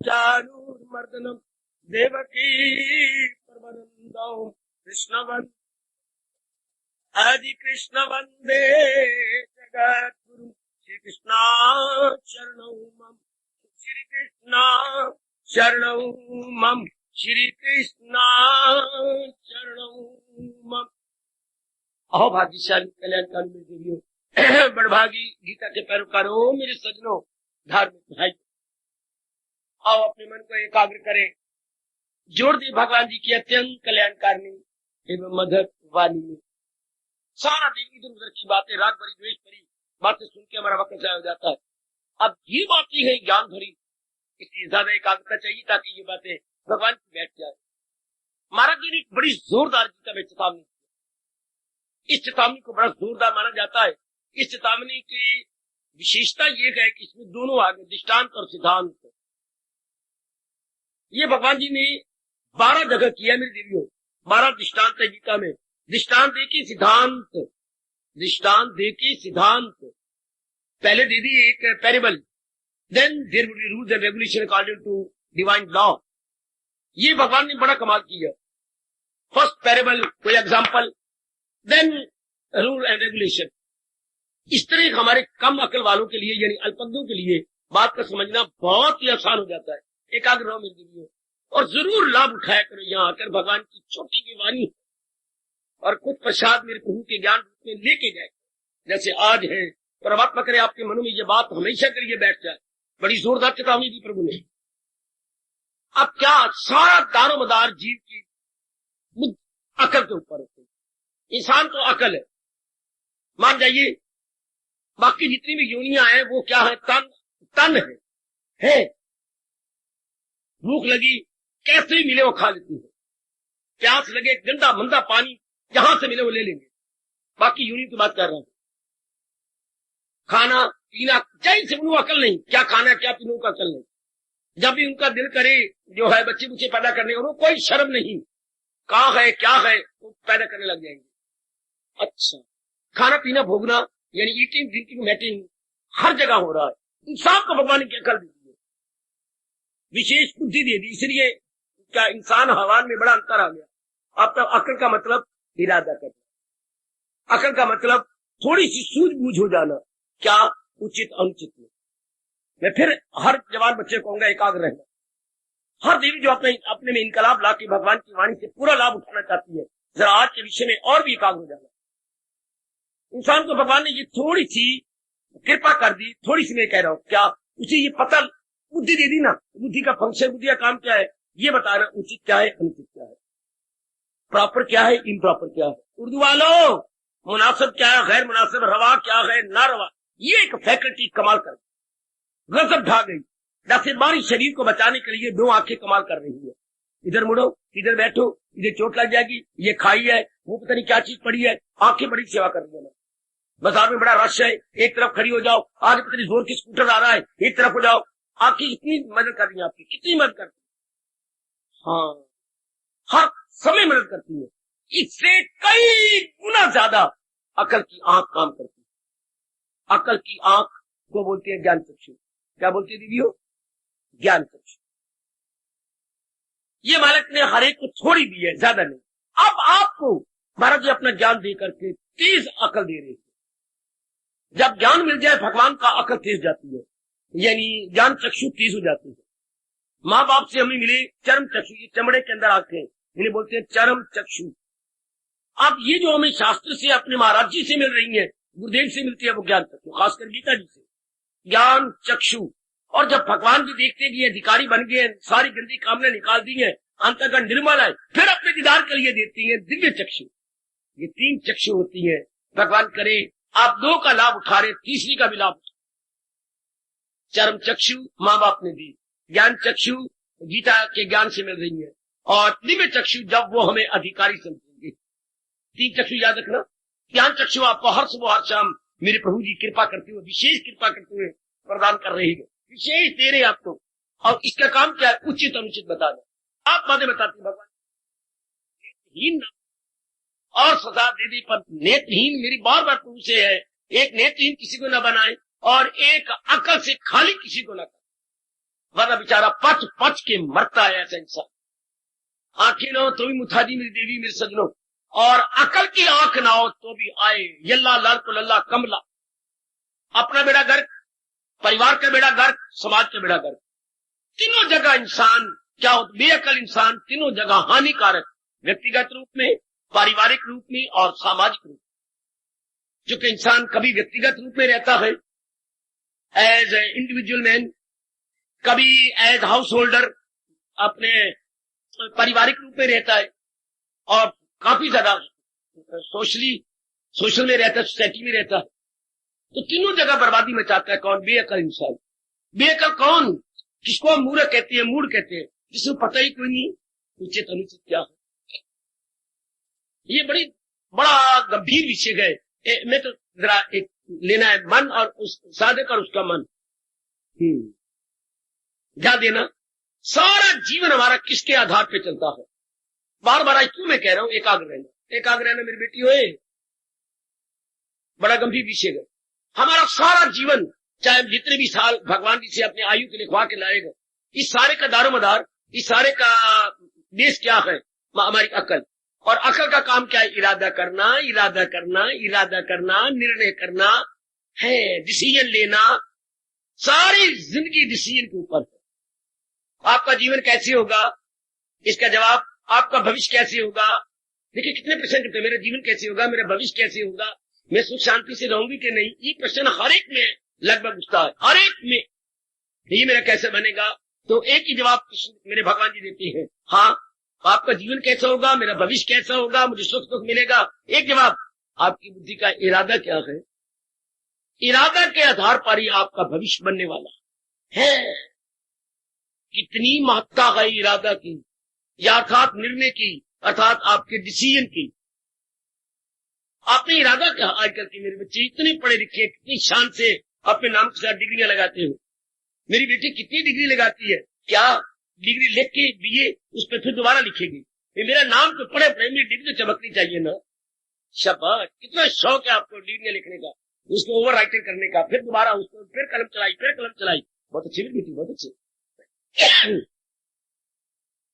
चाणूरमर्दनम देवकी परमानंदम कृष्णवंदे हरि कृष्ण वंदे जगत गुरु श्री कृष्णा शरणौ मम श्री कृष्णा शरणौ मम श्री कृष्णा शरणौ मम। अहो भाग्यशाली कल्याणकारी मेरे देवियों, बड़भागी गीता के पैरोकारों, मेरे सज्जनों, धार्मिक भाई, आओ अपने मन को एकाग्र करें, जोड़ दी भगवान जी की अत्यंत कल्याणकारिणी एवं मधुर वाणी में। सारा दिन इधर उधर की बातें, राग भरी द्वेष भरी बातें सुन के हमारा वक्त जाया हो जाता है। अब ये बातें हैं ज्ञान भरी, इसलिए ज्यादा एकाग्रता चाहिए ताकि ये बातें भगवान की बैठ जाए। महाराज जी ने एक बड़ी जोरदार गीता में चेतावनी, इस चेतावनी को बड़ा जोरदार माना जाता है। इस चेतावनी की विशेषता ये है कि इसमें दोनों आगे दृष्टांत और सिद्धांत, ये भगवान जी ने 12 जगह किया मेरी देवियों। 12 दृष्टांत है गीता में। दृष्टांत दे के सिद्धांत, दृष्टांत दे के सिद्धांत। पहले दे दी एक parable, then there will be rules and regulation according to divine law. ये भगवान ने बड़ा कमाल किया। फर्स्ट पैरेबल, कोई example, then rule and regulation. इस तरह हमारे कम अकल वालों के लिए, यानी अल्पज्ञों के लिए बात का समझना बहुत ही आसान हो जाता है। एकाग्र रहो मेरी देवियों और जरूर लाभ उठाया करो यहाँ आकर भगवान की छोटी की वाणी और कुछ प्रसाद मेरे प्रभु के ज्ञान रूप में लेके जाए। जैसे आज है, परमात्मा करे आपके मनों में ये बात हमेशा के लिए बैठ जाए। बड़ी जोरदार चेतावनी दी प्रभु ने। अब क्या सारा दारोमदार जीव की अकल के ऊपर होते, इंसान तो अकल है, मान जाइए। बाकी जितनी भी योनियां हैं वो क्या है, तन है। भूख लगी कैसे भी मिले वो खा लेती है, प्यास लगे गंदा मंदा पानी जहां से मिले वो ले लेंगे। बाकी यूनिट की बात कर रहा हूं। खाना पीना जैसे उनको अकल नहीं, क्या खाना क्या पीना उनका अकल नहीं। जब भी उनका दिल करे जो है बच्चे बुच्चे पैदा करने, उनको कोई शर्म नहीं, कहाँ है क्या है वो पैदा करने लग जाएंगे। अच्छा, खाना पीना भोगना यानी ईटिंग ड्रिंकिंग मैटिंग हर जगह हो रहा है। इंसान को भगवान की अकल दी है, विशेष बुद्धि दे दी, इसलिए क्या इंसान हवान में बड़ा अंतर आ गया। अब तक अकल का मतलब इरादा करना, अकल का मतलब थोड़ी सी सूझबूझ हो जाना, क्या उचित अनुचित में। मैं फिर हर जवान बच्चे को कहूंगा एकाग्र रहना। हर देवी जो अपने में इनकलाब ला के भगवान की वाणी से पूरा लाभ उठाना चाहती है, जरा आज के विषय में और भी एकाग्र हो जाना। इंसान को भगवान ने ये थोड़ी सी कृपा कर दी, थोड़ी सी मैं कह रहा हूं, क्या उसे ये पता बुद्धि दे दी ना। बुद्धि का फंक्शन, बुद्धि का काम क्या है, ये बताना उचित क्या है अनुचित क्या है, प्रॉपर क्या है इम्प्रॉपर क्या है। उर्दू वालों, मुनासिब क्या है गैर मुनासिब, रवा क्या है ना रवा, ये एक फैकल्टी कमाल कर गजब ढा गई। जैसे हमारी शरीर को बचाने के लिए 2 आंखें कमाल कर रही है। इधर मुड़ो, इधर बैठो, इधर चोट लग जाएगी, ये खाई है, वो पता नहीं क्या चीज पड़ी है, आंखें बड़ी सेवा कर रही है। बाजार में बड़ा रश है, एक तरफ खड़ी हो जाओ, आगे पता नहीं जोर की स्कूटर आ रहा है, एक तरफ हो जाओ। आंखें कितनी मदद कर रही है आपकी, कितनी मदद करती है। हाँ, हर समय मदद करती है। इससे कई गुना ज्यादा अकल की आंख काम करती है। अकल की आंख को बोलते हैं ज्ञान चक्षु। क्या बोलते हैं दीदियों? ज्ञान चक्षु। ये मालिक ने हर एक को थोड़ी दी है, ज्यादा नहीं। अब आपको महाराज जी अपना ज्ञान दे करके तेज अकल दे रहे हैं। जब ज्ञान मिल जाए भगवान का, अकल तेज जाती है, यानी ज्ञान चक्षु तेज हो जाती है। माँ बाप से हमें मिले चरम चक्षु, ये चमड़े के अंदर आते हैं, इन्हें बोलते हैं चरम चक्षु। अब ये जो हमें शास्त्र से अपने महाराज जी से मिल रही है, गुरुदेव से मिलती है, वो ज्ञान चक्षु, खासकर गीता जी से ज्ञान चक्षु। और जब भगवान भी देखते कि अधिकारी बन गए, सारी गंदी कामना निकाल दी है, अंतःकरण निर्मल है, फिर अपने दीदार के लिए देती है दिव्य चक्षु। ये 3 चक्षु होती है। भगवान करे आप 2 का लाभ उठा रहे, तीसरी का भी लाभ उठा। चरम चक्षु माँ बाप ने दी, ज्ञान चक्षु गीता के ज्ञान से मिल रही है, और दिव्य चक्षु जब वो हमें अधिकारी समझेंगे। 3 चक्षु याद रखना। ज्ञान चक्षु आपको हर सुबह हर शाम मेरे प्रभु जी कृपा करते हुए, विशेष कृपा करते हुए प्रदान कर रहे हैं, विशेष दे रहे आपको। और इसका काम क्या है? उचित अनुचित बताना। आप बातें बताते भगवान नेत्रहीन और सजा दे दी, पर नेत्रहीन मेरी बार बार प्रभु से है, एक नेत्रहीन किसी को न बनाए और एक अकल से खाली किसी को न करे, ज्यादा बेचारा पच पच के मरता है ऐसा इंसान। आंखें ना हो तो भी मुथादी मेरी देवी मेरे सजनों, और अकल की आंख ना हो तो भी आए यल्ला लाल को लल्ला कमला। अपना बेड़ा गर्क, परिवार का बेड़ा गर्क, समाज का बेड़ा गर्क। तीनों जगह इंसान क्या हो, बेअकल इंसान तीनों जगह हानिकारक, व्यक्तिगत रूप में, पारिवारिक रूप में और सामाजिक रूप में। जो कि इंसान कभी व्यक्तिगत रूप में रहता है एज ए इंडिविजुअल मैन, कभी एज हाउस होल्डर अपने पारिवारिक रूप में रहता है, और काफी ज्यादा सोशल में रहता है, सोसाइटी में रहता है। तो तीनों जगह बर्बादी मचाता है कौन? बेअकल इंसान। बेअकल कौन? किसको हम मूर्ख कहते हैं, मूड कहते हैं, जिसको पता ही कोई नहीं उचित अनुचित क्या है। ये बड़ा गंभीर विषय है। मैं तो जरा एक लेना है मन और उस साधक और उसका मन, ध्यान देना। सारा जीवन हमारा किसके आधार पे चलता है? बार बार आज क्यों मैं कह रहा हूं एकाग्र रहना, एकाग्र रहना मेरी बेटी होए, बड़ा गंभीर विषय है। हमारा सारा जीवन, चाहे जितने भी साल भगवान जी से अपने आयु के लिखवा के लाएगा, इस सारे का दारोमदार, इस सारे का बेस क्या है? हमारी अकल। और अकल का काम क्या है? इरादा करना, इरादा करना, इरादा करना, निर्णय करना है, डिसीजन लेना। सारी जिंदगी डिसीजन के ऊपर है। आपका जीवन कैसे होगा, इसका जवाब आपका भविष्य कैसे होगा। देखिए कितने प्रश्न करते हैं, मेरा जीवन कैसे होगा, मेरा भविष्य कैसे होगा, मैं सुख शांति से रहूंगी कि नहीं। ये प्रश्न हर एक में लगभग उठता है, हर एक में। ये मेरा कैसे बनेगा? तो एक ही जवाब मेरे भगवान जी देते हैं, हाँ आपका जीवन कैसा होगा, मेरा भविष्य कैसा होगा, मुझे सुख दुख मिलेगा। एक जवाब, आपकी बुद्धि का इरादा क्या है। इरादा के आधार पर ही आपका भविष्य बनने वाला है। कितनी महत्ता है इरादा की, या अर्थात निर्णय की, अर्थात आपके डिसीजन की। आपने इरादा क्या? आजकल के मेरे बच्चे इतने पढ़े लिखे, कितनी शान से अपने नाम के साथ डिग्रियां लगाते हो। मेरी बेटी कितनी डिग्री लगाती है, क्या डिग्री लिख के बीए उस पर फिर दोबारा लिखेगी। मेरा नाम तो पढ़े पढ़े, मेरी डिग्री तो चमकनी चाहिए ना। शाबाश, कितना शौक है आपको डिग्री लिखने का, उसको ओवर राइटिंग करने का, फिर दोबारा उसको फिर कलम चलाई, फिर कलम चलाई। बहुत अच्छी बेटी, बहुत अच्छी।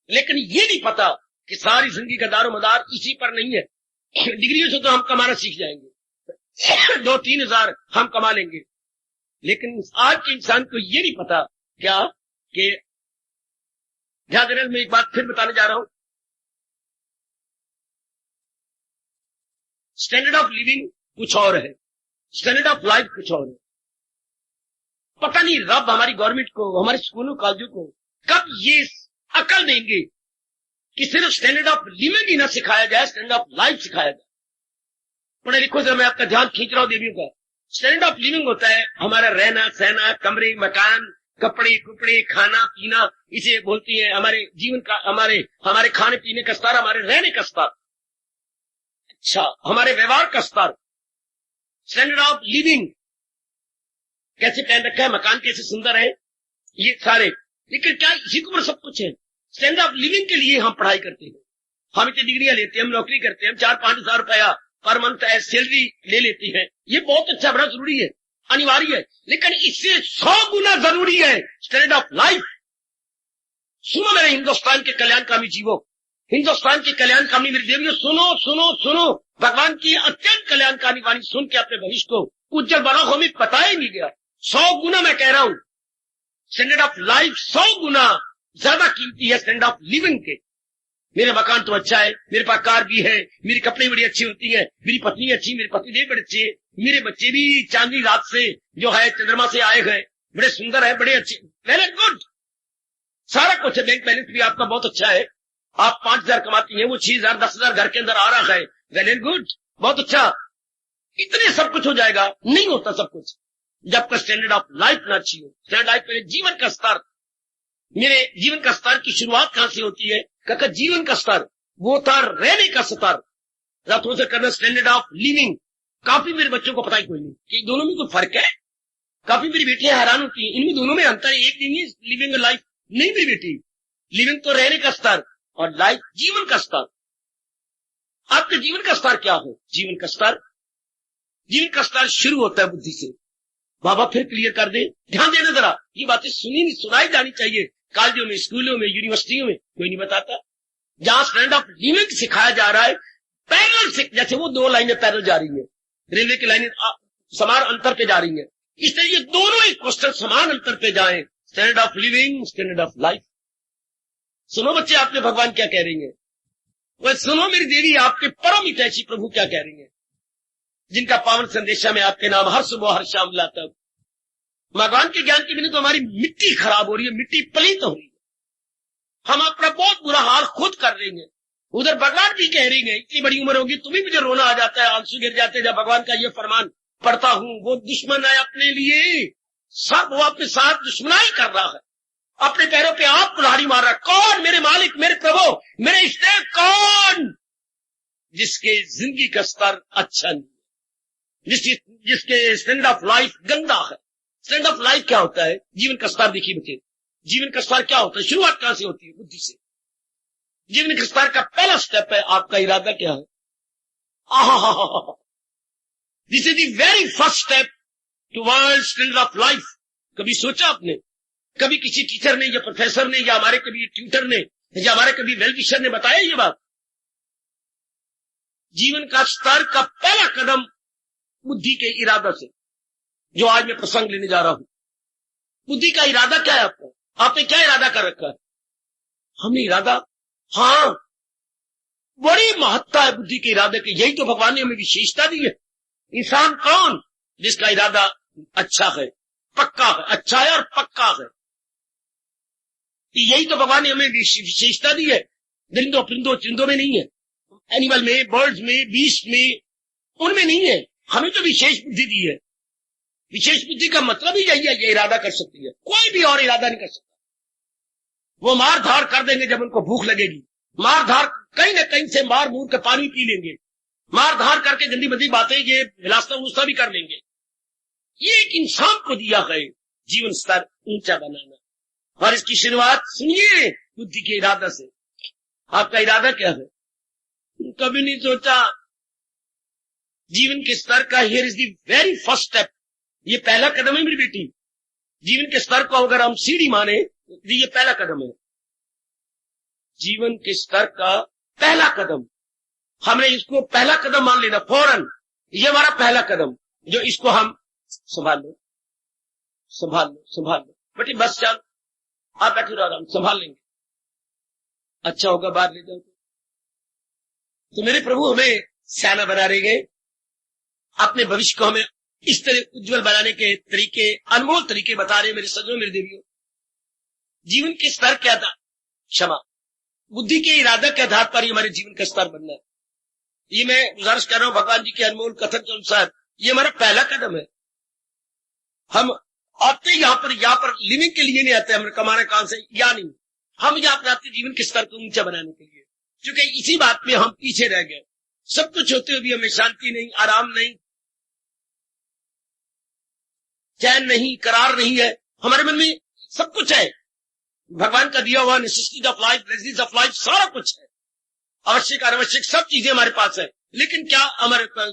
लेकिन ये नहीं पता कि सारी जिंदगी का दारोमदार इसी पर नहीं है। डिग्रियों से तो हम कमाना सीख जाएंगे, 2-3 हजार हम कमा लेंगे, लेकिन आज के इंसान को ये नहीं पता क्या कि ध्यान देना। मैं एक बात फिर बताने जा रहा हूं, स्टैंडर्ड ऑफ लिविंग कुछ और है, स्टैंडर्ड ऑफ लाइफ कुछ और है। पता नहीं रब हमारी गवर्नमेंट को, हमारे स्कूलों कॉलेजों को कब ये अकल देंगे कि सिर्फ स्टैंडर्ड ऑफ लिविंग ही ना सिखाया जाए, स्टैंडर्ड ऑफ लाइफ सिखाया जाए। पढ़े लिखो से मैं आपका ध्यान खींच रहा हूं देवियों का। स्टैंडर्ड ऑफ लिविंग होता है हमारा रहना सहना, कमरे मकान, कपड़े कुपड़े, खाना पीना, इसे बोलती है हमारे जीवन का, हमारे खाने पीने का स्तर, हमारे रहने का स्तर, अच्छा हमारे व्यवहार का स्तर। स्टैंडर्ड ऑफ लिविंग कैसे पहन रखा है, मकान कैसे सुंदर है, ये सारे। लेकिन क्या इसी के ऊपर सब कुछ है? स्टैंडर्ड ऑफ लिविंग के लिए हम पढ़ाई करते हैं, हम इतनी डिग्रियां लेते हैं, हम नौकरी करते हैं, हम 4-5 हजार रुपया पर मंथ सैलरी ले लेती है। ये बहुत अच्छा, बड़ा जरूरी है, अनिवार्य है, लेकिन इससे 100 गुना जरूरी है स्टैंडर्ड ऑफ लाइफ। सुनो मेरे हिंदुस्तान के कल्याणकामी जीवों, हिंदुस्तान के कल्याणकामी मेरी देवियों, सुनो सुनो सुनो, भगवान की अत्यंत कल्याणकारी वाणी सुन के अपने भविष्य को उज्जवल बनाओ। हमें पता ही नहीं गया, 100 गुना मैं कह रहा हूं, स्टैंडर्ड ऑफ लाइफ 100 गुना ज्यादा कीमती है स्टैंडर्ड ऑफ लिविंग के। मेरा मकान तो अच्छा है, मेरे पास कार भी है, मेरी कपड़े बड़ी अच्छी होती है, मेरी पत्नी अच्छी, मेरे पति देव बड़े अच्छे, मेरे बच्चे भी चांदनी रात से जो है चंद्रमा से आए हैं, बड़े सुंदर है, बड़े अच्छे, वेरी गुड, सारा कुछ है। बैंक बैलेंस भी आपका बहुत अच्छा है, आप 5,000 कमाती हैं, वो 6,000 10,000 घर के अंदर आ रहा है, वेरी गुड, बहुत अच्छा। इतने सब कुछ हो जाएगा, नहीं होता सब कुछ जब तक स्टैंडर्ड ऑफ लाइफ ना अच्छी हो। स्टैंडर्ड लाइफ मेरे जीवन का स्तर, मेरे जीवन का स्तर की शुरुआत कहां से होती है? कहकर जीवन का स्तर, वो था रहने का स्तर, रातों से करना स्टैंडर्ड ऑफ लिविंग। काफी मेरे बच्चों को पता ही कोई नहीं कि दोनों में कोई फर्क है। काफी मेरी बेटियां हैरान होती हैं, इनमें दोनों में अंतर है, एक नहीं है लिविंग लाइफ। नहीं मेरी बेटी, लिविंग तो रहने का स्तर और लाइफ जीवन का स्तर। आपके जीवन का स्तर क्या है? जीवन का स्तर शुरू होता है बुद्धि से। बाबा फिर क्लियर कर दे, ध्यान देना जरा, ये बातें सुनाई जानी चाहिए। कॉलेजों में, स्कूलों में, यूनिवर्सिटियों में कोई नहीं बताता। जहां स्टैंड ऑफ लिविंग सिखाया जा रहा है, पैरेलल से, जैसे वो 2 लाइनें पैरेलल जा रही है, रेलवे की लाइनें समान अंतर पे जा रही है, इस तरह ये दोनों ही क्वेश्चन समान अंतर पे जाएं। Standard of living, standard of life. सुनो बच्चे, आपने भगवान क्या कह रही है, वह सुनो मेरी देवी, आपके परम हितैषी प्रभु क्या कह रही है, जिनका पावन संदेशा में आपके नाम हर सुबह हर शाम लाता हूं। भगवान के ज्ञान के बिना तो हमारी मिट्टी खराब हो रही है, मिट्टी पलीत हो रही है, हम अपना बहुत बुरा हाल खुद कर रहे हैं। उधर भगवान भी कह रही है, इतनी बड़ी उम्र होगी तुम्हें मुझे रोना आ जाता है, आंसू गिर जाते हैं जब भगवान का ये फरमान पढ़ता हूं। वो दुश्मन है अपने लिए, सब वो अपने साथ दुश्मनाई कर रहा है, अपने पैरों पे आप कुल्हाड़ी मार रहा है। कौन? मेरे मालिक, मेरे प्रभु, मेरे इष्टदेव, कौन? जिसके जिंदगी का स्तर अच्छा नहीं, जिसके स्टैंड ऑफ लाइफ गंदा है। स्टैंड ऑफ लाइफ क्या होता है? जीवन का स्तर देखिए बच्चे, जीवन का स्तर क्या होता है? शुरुआत कहां से होती है? बुद्धि से। जीवन के स्तर का पहला स्टेप है आपका इरादा क्या है। This is the very first step towards standard of life. कभी सोचा आपने, कभी किसी टीचर ने या प्रोफेसर ने या हमारे कभी ट्यूटर ने या हमारे कभी वेल विशर ने बताया ये बात? जीवन का स्तर का पहला कदम बुद्धि के इरादा से, जो आज मैं प्रसंग लेने जा रहा हूं। बुद्धि का इरादा क्या है आपका? आपने क्या इरादा कर रखा है? हमने इरादा, हाँ, बड़ी महत्ता है बुद्धि के इरादे की। यही तो भगवान ने हमें विशेषता दी है। इंसान कौन? जिसका इरादा अच्छा है, पक्का है, अच्छा है और पक्का है। यही तो भगवान ने हमें विशेषता दी है। दरिंदों, परिंदों, चिंदों में नहीं है, एनिमल में, बर्ड्स में, बीस्ट में, उनमें नहीं है। हमें तो विशेष बुद्धि दी है। विशेष बुद्धि का मतलब ही यही है, ये इरादा कर सकती है, कोई भी और इरादा नहीं कर सकता। वो मार धार कर देंगे जब उनको भूख लगेगी, मार धार कहीं ना कहीं से मार मूर के पानी पी लेंगे, मार धार करके गंदी बंदी बातें ये विलासता उस्ता भी कर लेंगे। ये एक इंसान को दिया है जीवन स्तर ऊंचा बनाना, और इसकी शुरुआत सुनिए बुद्धि के इरादा से। आपका इरादा क्या है? कभी नहीं सोचा जीवन के स्तर का here is the very first step. ये पहला कदम है मेरी बेटी। जीवन के स्तर को अगर हम सीढ़ी माने तो ये पहला कदम है। जीवन के स्तर का पहला कदम, हमने इसको पहला कदम मान लेना फौरन। ये हमारा पहला कदम, जो इसको हम संभाल लो, संभाल लो, संभाल लो बेटी, बस चल, आप बैठे रहो, हम संभाल लेंगे। अच्छा होगा बाहर ले जाओ तो मेरे प्रभु हमें सियाना बना रहे गए, अपने भविष्य को हमें इस तरह उज्जवल बनाने के तरीके, अनमोल तरीके बता रहे मेरे सज्जनों, मेरे देवियों। जीवन के स्तर क्या था? क्षमा। बुद्धि के इरादा के आधार पर ही हमारे जीवन का स्तर बनना है। ये मैं गुजारिश कर रहा हूं भगवान जी के अनमोल कथन के अनुसार, ये हमारा पहला कदम है। हम आते यहाँ पर लिविंग के लिए नहीं आते, हमें कमाना काम से या नहीं, हम यहाँ पर आते जीवन के स्तर को ऊंचा बनाने के लिए। क्योंकि इसी बात में हम पीछे रह गए। सब कुछ होते हुए भी हमें शांति नहीं, आराम नहीं, चैन नहीं, करार नहीं है। हमारे मन में सब कुछ है, भगवान का दिया हुआ necessities of life, blessings of life, सारा कुछ है, आवश्यक अनावश्यक सब चीजें हमारे पास है। लेकिन क्या हमारे पास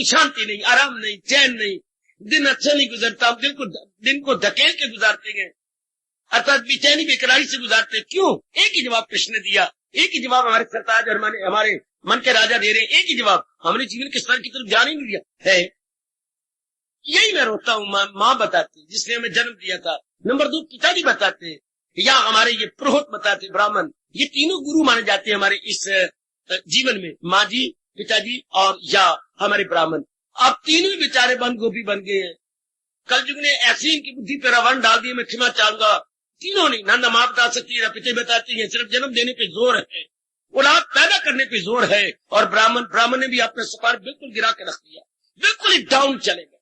शांति नहीं, आराम नहीं, चैन नहीं, दिन अच्छा नहीं गुजरता, दिन को धकेल के गुजारते हैं, अर्थात बेचैनी बेकरारी से गुजारते। क्यों? एक ही जवाब कृष्ण ने दिया, एक ही जवाब हमारे सरताज और हमारे मन के राजा दे रहे, एक ही जवाब। हमने जीवन के स्तर की तरफ ध्यान ही नहीं दिया है। यही मैं रोता हूं। माँ बताती जिसने हमें जन्म दिया था, नंबर 2 पिताजी बताते, या हमारे ये पुरोहित बताते, ब्राह्मण, ये तीनों गुरु माने जाते हैं हमारे इस जीवन में, माँ जी, पिताजी और या हमारे ब्राह्मण। अब तीनों ही बेचारे बंद गोभी बन गए हैं। कलयुग ने ऐसी इनकी बुद्धि पर रावण डाल दिए, मैं क्षमा चाहूंगा। तीनों नहीं, ना माँ बता सकती है ना पिता बताती है, सिर्फ जन्म देने पे जोर है, औलाद पैदा करने पे जोर है। और ब्राह्मण ने भी अपना सफार बिल्कुल गिरा के रख दिया, बिल्कुल ही डाउन चले गए।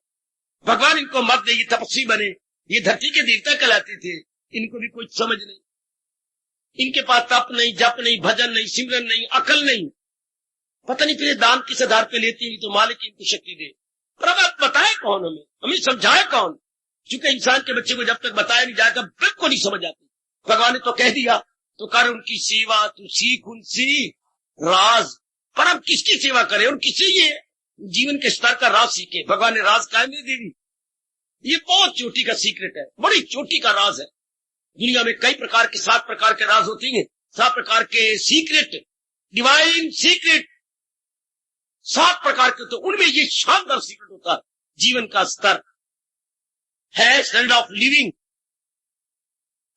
भगवान इनको मत दे, ये तपस्वी बने, ये धरती के देवता कहलाते थे, इनको भी कुछ समझ नहीं, इनके पास तप नहीं, जप नहीं, भजन नहीं, सिमरन नहीं, अकल नहीं, पता नहीं फिर दान किस आधार पे लेती है, तो मालिक इनको शक्ति दे। पर अब बताए कौन हमें समझाए कौन? क्योंकि इंसान के बच्चे को जब तक बताया नहीं जाएगा बिल्कुल नहीं समझ आती। भगवान ने तो कह दिया, तो कर उनकी सेवा, तू सीख उनसी राज। पर अब किसकी सेवा करे और किससे ये जीवन के स्तर का राज सीखे? भगवान ने राज कायम नहीं दे दी। ये बहुत चोटी का सीक्रेट है, बड़ी चोटी का राज है। दुनिया में कई प्रकार के 7 प्रकार के राज होती हैं, 7 प्रकार के सीक्रेट, डिवाइन सीक्रेट 7 प्रकार के, तो उनमें ये शानदार सीक्रेट होता है। जीवन का स्तर है, स्टैंडर्ड ऑफ लिविंग।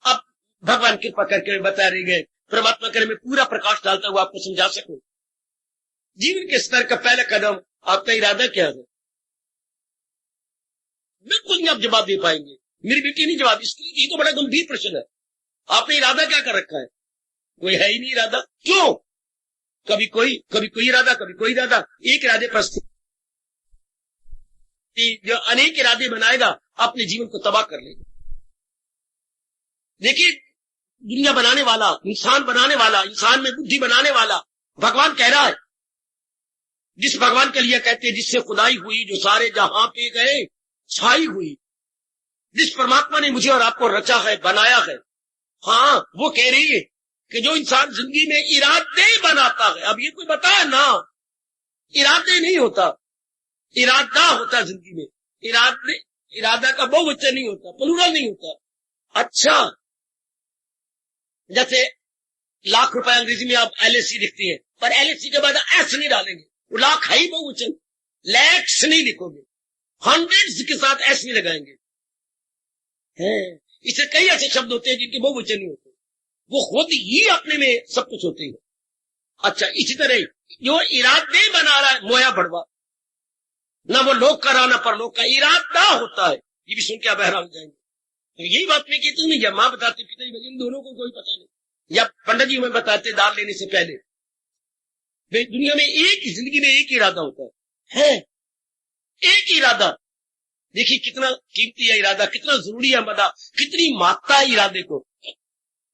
अब भगवान कृपा करके बता रहे गए, परमात्मा करे मैं पूरा प्रकाश डालता हुआ आपको समझा सकूं। जीवन के स्तर का पहला कदम, आपका इरादा क्या है? बिल्कुल नहीं आप जवाब दे पाएंगे, मेरी बेटी नहीं जवाब, इसके लिए ये तो बड़ा गंभीर प्रश्न है। आपने इरादा क्या कर रखा है? कोई है ही नहीं इरादा। क्यों? कभी कोई इरादा, कभी कोई इरादा। एक इरादे पर जो अनेक इरादे बनाएगा अपने जीवन को तबाह कर लेगा। देखिए, दुनिया बनाने वाला, इंसान बनाने वाला, इंसान में बुद्धि बनाने वाला भगवान कह रहा है, जिस भगवान के लिए कहते हैं जिससे खुदाई हुई, जो सारे जहां पे गए छाई हुई, जिस परमात्मा ने मुझे और आपको रचा है, बनाया है, हाँ वो कह रही है कि जो इंसान जिंदगी में इरादे बनाता है, अब ये कोई बताए ना, इरादे नहीं होता, इरादा होता जिंदगी में। इरादा का बहुवचन नहीं होता, प्लूरल नहीं होता। अच्छा, जैसे लाख रुपए अंग्रेजी में आप LSC लिखती है, पर LSC के बाद एस नहीं डालेंगे, वो लाख है ही बहुवचन, लैक्स नहीं लिखोगे, हंड्रेड्स के साथ एस नहीं लगाएंगे। इससे कई ऐसे शब्द होते हैं जिनके बहुवचन नहीं होते, वो खुद ही अपने में सब कुछ होते हैं। अच्छा, इसी तरह जो इरादे बना रहा है, मोया भड़वा, ना वो लोग का रहा ना परलोक का, इरादा होता है। ये भी सुन के आप हैरान हो जाएंगे। तो यही बात मैं कहती हूँ, या माँ बताती पिताजी, इन दोनों को कोई पता नहीं, या पंडित जी हमें बताते दान लेने से पहले। दुनिया में एक ही जिंदगी में एक इरादा होता है, एक इरादा। देखिए कितना कीमती है इरादा, कितना जरूरी है मदा, कितनी महत्ता है इरादे को।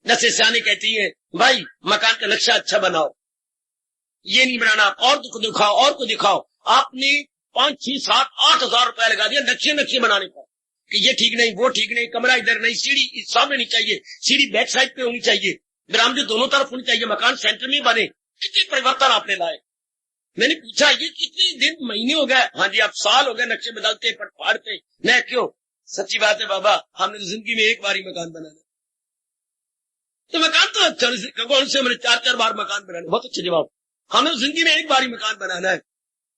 जैसे सियाने कहती है, भाई मकान का नक्शा अच्छा बनाओ, ये नहीं बनाना, और को दिखाओ, और को दिखाओ। आपने 5, 6, 7, 8 हजार रुपया लगा दिया नक्शे बनाने पर, कि ये ठीक नहीं, वो ठीक नहीं, कमरा इधर नहीं, सीढ़ी सामने नहीं चाहिए, सीढ़ी बैक साइड पे होनी चाहिए, बरामदे दोनों तरफ होनी चाहिए, मकान सेंटर में बने। कितने परिवर्तन आपने लाए। मैंने पूछा ये कितने दिन, महीने हो गए? हाँ जी, आप साल हो गए नक्शे बदलते, पट फाड़ते। मैं क्यों? सच्ची बात है बाबा, हमने तो जिंदगी में एक बार ही मकान बनाना। तो मकान तो अच्छा, कौन से मैंने 4-4 बार मकान बनाना। बहुत अच्छा जवाब, हमें जिंदगी में एक बार ही मकान बनाना है।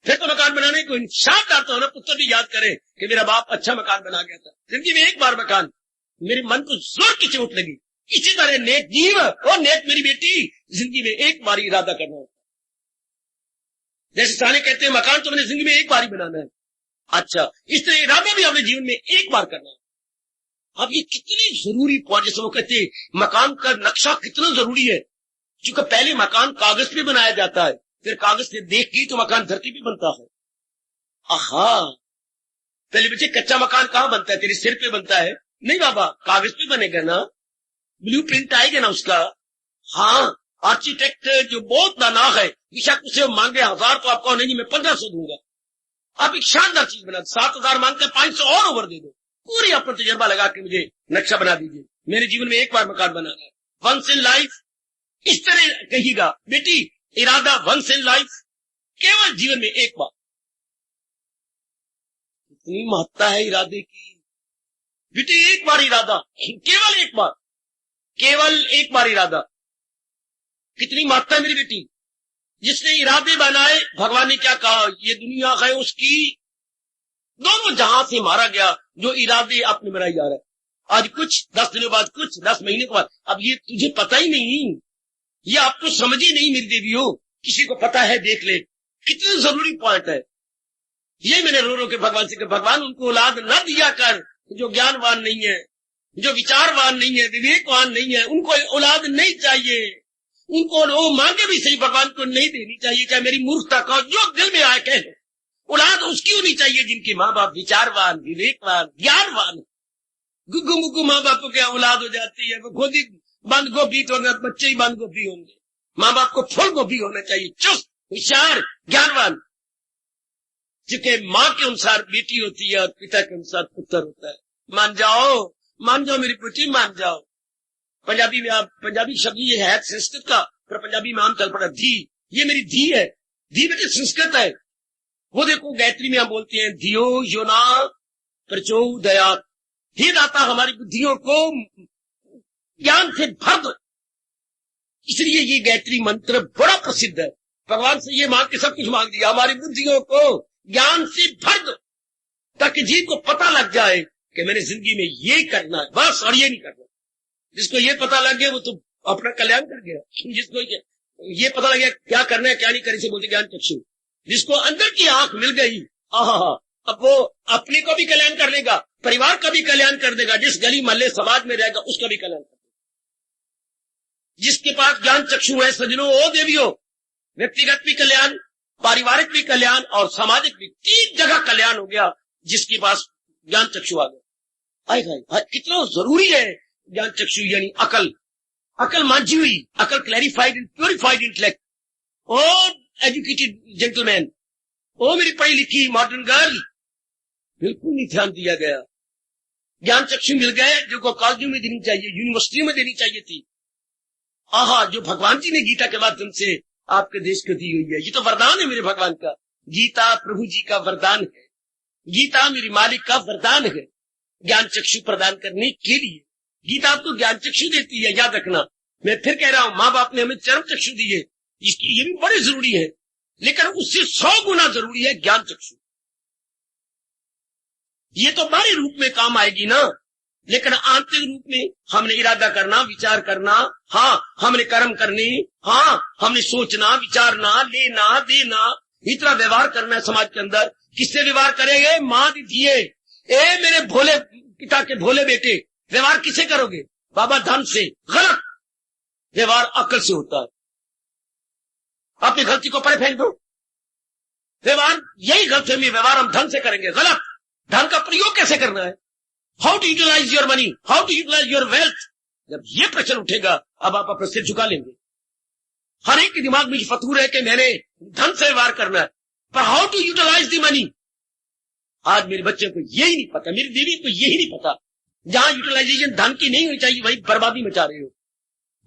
फिर तो मकान बनाने को इंसान डालता हो ना, पुत्र भी याद करे कि मेरा बाप अच्छा मकान बना गया था। जिंदगी में एक बार मकान, मेरे मन को जोर की चोट लगी। इसी तरह नेक जीव और नेक मेरी बेटी, जिंदगी में एक बार ही इरादा करना होता। जैसे साने कहते हैं मकान तो मैंने जिंदगी में एक बार ही बनाना है। अच्छा, इस तरह इरादा भी अपने जीवन में एक बार करना है। अब ये कितनी जरूरी पॉइंट, जैसे वो कहते हैं मकान का नक्शा कितना जरूरी है, क्योंकि पहले मकान कागज पे बनाया जाता है, फिर कागज से देख के तो मकान धरती पे बनता है। आहा, पहले बच्चे कच्चा मकान कहाँ बनता है? तेरे सिर पे बनता है? नहीं बाबा, कागज पे बनेगा ना, ब्लू प्रिंट आएगा ना उसका। हाँ, आर्किटेक्ट जो बहुत दाना है, बेशक उसे मांगे 1000 तो आपको नहीं, मैं 1500 दूंगा। आप एक शानदार चीज बना, 7000 मांगते हैं, 500 और ओवर दे दो। पूरी अपना तजर्बा लगा के मुझे नक्शा बना दीजिए, मेरे जीवन में एक बार मकान बनाना है, वंस इन लाइफ। इस तरह कहिएगा बेटी, इरादा वंस इन लाइफ, केवल जीवन में एक बार। इतनी महत्ता है इरादे की बेटी, एक बार इरादा, केवल एक बार, केवल एक बार इरादा। कितनी महत्ता है मेरी बेटी। जिसने इरादे बनाए, भगवान ने क्या कहा, ये दुनिया है उसकी, दोनों जहां से मारा गया, जो इरादे आपने बनाई जा रहा है। आज कुछ, 10 दिनों बाद कुछ, 10 महीने के बाद। अब ये तुझे पता ही नहीं, ये आपको समझ ही नहीं मेरी देवियों। किसी को पता है देख ले, कितनी जरूरी पॉइंट है। ये मैंने रो रो के भगवान से कहा, भगवान उनको औलाद न दिया कर जो ज्ञानवान नहीं है, जो विचारवान नहीं है, विवेकवान नहीं है, उनको औलाद नहीं चाहिए। उनको वो मांगे भी सही, भगवान को नहीं देनी चाहिए, चाहे मेरी मूर्खता का जो दिल में आए कह दो। औलाद उसकी होनी चाहिए जिनके माँ बाप विचारवान, विवेकवान, ज्ञानवान। गुग्गू मुग्गू माँ बाप को क्या औलाद हो जाती है, वो खुद ही बंद गोभी, तो बच्चे ही बंद गोभी होंगे। माँ बाप को फूल गोभी होना चाहिए, चुस्त, होशियार, ज्ञानवान। जिसके माँ के अनुसार बेटी होती है और पिता के अनुसार पुत्र होता है। मान जाओ मेरी बेटी, मान जाओ। पंजाबी में आप, पंजाबी शब्द ये है संस्कृत का, पर पंजाबी में आम चल पड़ा धी। ये मेरी धी है, धी बेटे संस्कृत है। वो देखो गायत्री में हम बोलते हैं धियो योना प्रचोदयात्, हे दाता हमारी बुद्धियों को ज्ञान से भर दो। इसलिए ये गायत्री मंत्र बड़ा प्रसिद्ध है। भगवान से ये मांग के सब कुछ मांग दिया, हमारी बुद्धियों को ज्ञान से भर दो, ताकि जीव को पता लग जाए कि मैंने जिंदगी में ये करना है बस, और ये नहीं करना। जिसको ये पता लग गया वो तो अपना कल्याण कर गया। जिसको ये पता लग गया क्या करना है क्या नहीं करना, से बोलते ज्ञान चक्षु। जिसको अंदर की आंख मिल गई, आहा, अब वो अपने को भी कल्याण कर लेगा, परिवार का भी कल्याण कर देगा, जिस गली मोहल्ले समाज में रहेगा उसका भी कल्याण कर देगा। जिसके पास ज्ञान चक्षु है सज्जनों, ओ देवियों, व्यक्तिगत भी कल्याण, पारिवारिक भी कल्याण और सामाजिक भी, 3 जगह कल्याण हो गया जिसके पास ज्ञान चक्षु आ गया। आएगा कितना जरूरी है ज्ञान चक्षु, यानी अकल, अकल मांझी हुई, अकल clarified and purified intellect. O educated gentleman, ओ मेरी पढ़ी लिखी मॉडर्न गर्ल, बिल्कुल नहीं ध्यान दिया गया। ज्ञान चक्षु मिल गए जो को कॉलेजों में देनी चाहिए, यूनिवर्सिटियों में देनी चाहिए थी। आहा, जो भगवान जी ने गीता के माध्यम से आपके देश को दी हुई है, ये तो वरदान है मेरे भगवान का। गीता प्रभु जी का वरदान है, गीता मेरी मालिक का वरदान है ज्ञान चक्षु प्रदान करने के लिए। गीता आपको ज्ञान चक्षु देती है, याद रखना। मैं फिर कह रहा हूं, माँ बाप ने हमें चरम चक्षु दिए, इसकी ये भी बड़े जरूरी है, लेकिन उससे 100 गुना जरूरी है ज्ञान चक्षु। ये तो बाहरी रूप में काम आएगी ना, लेकिन आंतरिक रूप में हमने इरादा करना, विचार करना, हाँ हमने कर्म करने, हाँ हमने सोचना, विचारना, लेना देना, इतना व्यवहार करना है समाज के अंदर। किससे व्यवहार करेंगे? माँ दीजिए, ए मेरे भोले पिता के भोले बेटे, व्यवहार किसे करोगे? बाबा धन से। गलत व्यवहार अकल से होता है। अपनी गलती को परे फेंक दो। व्यवहार यही गलत है, व्यवहार हम धन से करेंगे, गलत। धन का प्रयोग कैसे करना है? How to utilise your money, how to utilise your wealth. जब ये प्रश्न उठेगा, अब आप अपना सिर झुका लेंगे। हर एक के दिमाग में फतूर है कि मैंने धन से व्यवहार करना है, पर how to utilise the money, आज मेरे बच्चे को यही नहीं पता, मेरी देवी को यही नहीं पता। जहां यूटिलाइजेशन धन की नहीं होनी चाहिए, वही बर्बादी मचा रहे हो,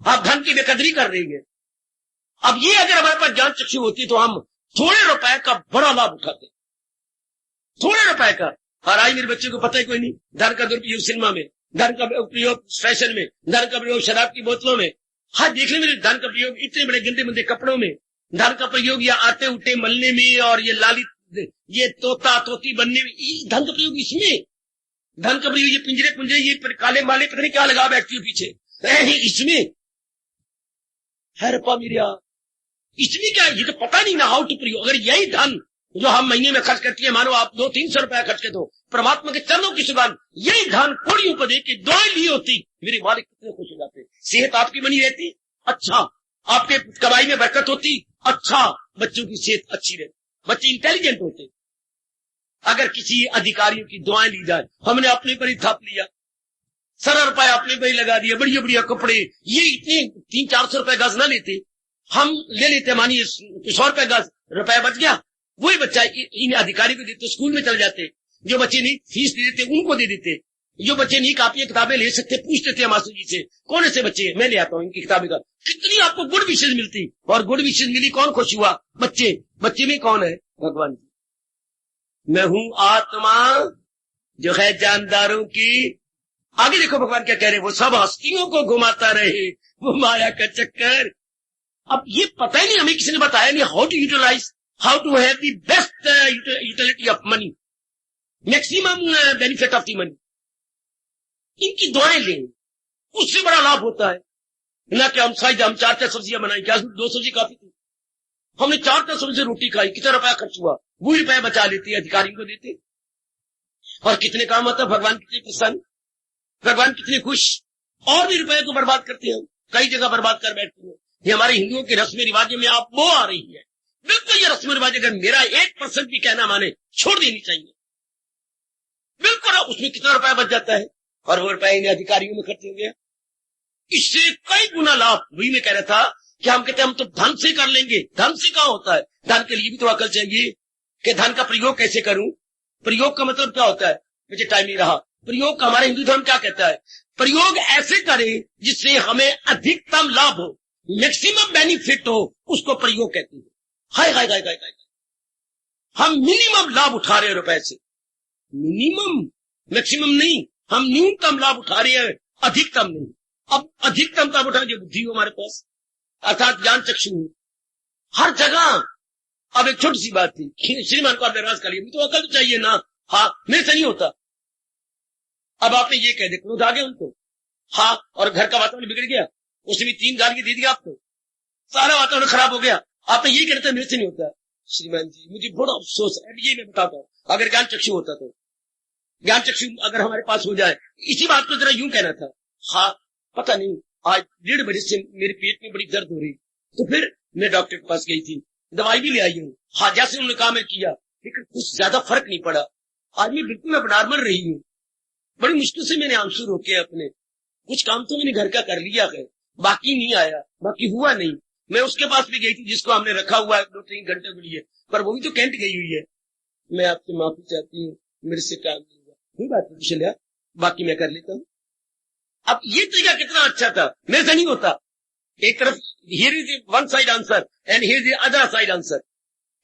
आप धन की बेकदरी कर रही है। अब ये अगर हमारे पास ज्ञान चक्षु होती तो हम थोड़े रुपए का बड़ा लाभ उठाते, थोड़े रुपए का। और आज मेरे बच्चे को पता ही कोई नहीं, धन का दुरुपयोग सिनेमा में, धन का प्रयोग फैशन में, धन का प्रयोग शराब की बोतलों में। हाँ देख ले मेरे, धन का प्रयोग इतने बड़े गंदे मंदे कपड़ों में, धन का प्रयोग या आटे उटे मलने में, और ये लाली ये तोता तोती बनने में, धन का प्रयोग इसमें, धन का प्रयोग ये पिंजरे पुंजरे, ये काले माले पता नहीं क्या लगा बैठती है पीछे, इसमें है रपा मेरिया, इसमें क्या, ये तो पता नहीं ना हाउ टू प्रयोग। अगर यही धन जो हम महीने में खर्च करती है, मानो आप 200-300 रुपया खर्च कर दो परमात्मा के चरणों की सुगंध, यही धन कोड़ियों को देके दुआएं ली होती, मेरे मालिक कितने खुश हो जाते। सेहत आपकी बनी रहती, अच्छा, आपके कमाई में बरकत होती, अच्छा, बच्चों की सेहत अच्छी रहती, बच्चे इंटेलिजेंट होते। अगर किसी अधिकारियों की दुआएं ली जाए, हमने अपने पर ही थाप लिया, सारा रुपया अपने पर ही लगा दिया, बढ़िया बढ़िया कपड़े, ये इतने 300-400 रुपए गज ना लेते, हम ले लेते, मानिए 100 रुपए गज, रुपया बच गया, वही बच्चा इन अधिकारी को देते, स्कूल में चले जाते। जो बच्चे नहीं फीस दे देते उनको दे देते, जो बच्चे नहीं कापियां किताबें ले सकते पूछते थे मास्टर जी से, कौन ऐसे बच्चे, मैं ले आता हूँ इनकी किताबें का। कितनी आपको गुड विशेष मिलती, और गुड विशेष मिली, कौन खुश हुआ? बच्चे। बच्चे में कौन है? भगवान जी। मैं हूं आत्मा जो है जानदारों की। आगे देखो भगवान क्या कह रहे, वो सब हस्तियों को घुमाता रहे, वो माया का चक्कर। अब ये पता ही नहीं, हमें किसी ने बताया नहीं how to utilise, how to have the best utility of money, maximum benefit of the money. इनकी दुआएं लें, उससे बड़ा लाभ होता है ना कि हम 4 सब्जियां बनाई, क्या 2 सब्जी काफी थी, हमने 4 सब्जी से रोटी खाई, कितना रुपया खर्च हुआ, वही रुपया बचा लेते, अधिकारियों को देते, और कितने काम होता है, भगवान कितने प्रसन्न, भगवान कितने खुश। और भी रुपए को बर्बाद करते हैं, कई जगह बर्बाद कर बैठते हैं। ये हमारे हिंदुओं के रस्म रिवाजों में आप वो आ रही है, बिल्कुल ये रस्म रिवाज अगर मेरा 1% भी कहना माने, छोड़ देनी चाहिए बिल्कुल। उसमें कितना रुपया बच जाता है, और वो रुपया इन अधिकारियों में खर्च हो गया, इससे कई गुना लाभ। वही मैं कह रहा था कि हम कहते हैं हम तो धन से कर लेंगे, धन से कहां होता है, धन के लिए भी तो अकल चाहिए कि धन का प्रयोग कैसे करूं। प्रयोग का मतलब क्या होता है, मुझे टाइम नहीं रहा। प्रयोग का हमारे हिंदू धर्म क्या कहता है, प्रयोग ऐसे करें जिससे हमें अधिकतम लाभ हो, मैक्सिमम बेनिफिट हो, उसको प्रयोग कहते हैं। हाय हाय हाय हाय हाय, हम मिनिमम लाभ उठा रहे रुपए से, मिनिमम मैक्सिमम नहीं, हम न्यूनतम लाभ उठा रहे हैं, अधिकतम नहीं। अब अधिकतम तब उठा जो बुद्धि हो हमारे पास, अर्थात ज्ञान चक्षु हर जगह। अब एक छोटी सी बात थी, श्रीमान को आपने राज कर लिया, तो अकल तो चाहिए ना, हाँ मेरे से नहीं होता। अब आपने ये कह दिया, क्रोध आ गया उनको, हाँ, और घर का वातावरण बिगड़ गया, उसने भी 3 गाली दे दिया आपको, सारा वातावरण खराब हो गया, आपने ये कहते मेरे से नहीं होता। श्रीमान जी मुझे बड़ा अफसोस है, ये मैं बताता हूँ, अगर ज्ञान चक्षु होता तो, ज्ञान चक्षु अगर हमारे पास हो जाए, इसी बात को जरा यूं कहना था, हाँ पता नहीं आज 1:30 बजे से मेरे पेट में बड़ी दर्द हो रही, तो फिर मैं डॉक्टर के पास गई थी, दवाई भी ले आई हूँ, हाँ जैसे उन्होंने कहा मैं किया, लेकिन कुछ ज्यादा फर्क नहीं पड़ा। आज मैं बिल्कुल नॉर्मल रही हूँ, बड़ी मुश्किल से मैंने आंसू रोके अपने, कुछ काम तो मैंने घर का कर लिया है, बाकी नहीं आया, बाकी हुआ नहीं। मैं उसके पास भी गई थी जिसको हमने रखा हुआ है 2-3 घंटे के लिए, पर वो भी तो कैंट गई हुई है। मैं आपसे माफी चाहती हूँ, मेरे से काम नहीं हुआ, कोई बात नहीं चलिए, बाकी मैं कर लेता हूँ। अब ये तरीका कितना अच्छा था, मेरे से नहीं होता। एक तरफ here is one side answer and here is other side answer,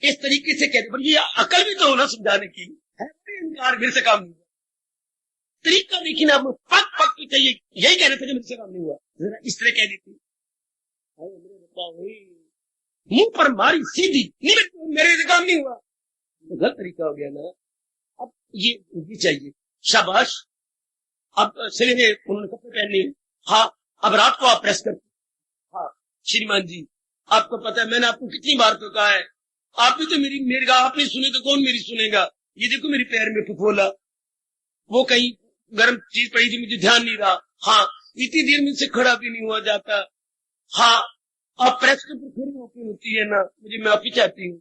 इस तरीके से कहते, पर ये अकल भी तो होना समझाने की है, मेरे से काम नहीं हुआ, तरीका लेकिन अब पक पक की चाहिए, यही कहने थे मेरे से काम नहीं हुआ, जरा इस तरह कह देती, मुंह पर मारी सीधी, नहीं मेरे से काम नहीं हुआ, तो गलत तरीका हो गया ना। अब ये चाहिए, शाबाश। अब सवेरे उन्होंने कपड़े पहने, हाँ अब रात को आप प्रेस करते, हाँ श्रीमान जी आपको पता है मैंने आपको कितनी बार तो कहा है, आप भी तो मेरी आप नहीं सुने तो कौन मेरी सुनेगा। ये देखो मेरे पैर में फफोला, वो कहीं गर्म चीज पड़ी थी, मुझे ध्यान नहीं रहा, हाँ इतनी देर में से खड़ा भी नहीं हुआ जाता, हाँ अब प्रेस के ऊपर खड़ी होती होती है ना, मुझे माफी चाहती हूँ,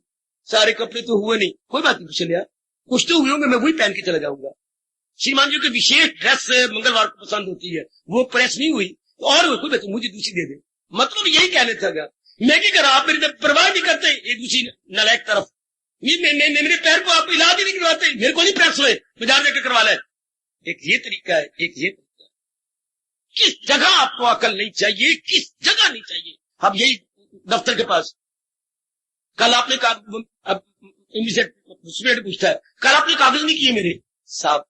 सारे कपड़े तो हुए नहीं, कोई बात नहीं चलिए, कुछ तो हुए होंगे, मैं वही पहन के चला जाऊंगा। श्रीमान जी को विशेष ड्रेस मंगलवार को पसंद होती है, वो प्रेस नहीं हुई तो और कोई बात मुझे दूसरी दे दे, मतलब यही कहने था। मैं क्या करा, आप मेरी परवाह नहीं करते एक दूसरी नालायक तरफ, मेरे पैर को आप इलाज ही नहीं करवाते, मेरे को नहीं प्रेस हुए, बाजार जाकर करवा ले। एक ये तरीका है, एक ये तरीका। किस जगह आपको अकल नहीं चाहिए, किस जगह नहीं चाहिए। अब यही दफ्तर के पास कल आपने अब स्टूडेंट पूछता है, कल आपने कागज नहीं किए मेरे, साहब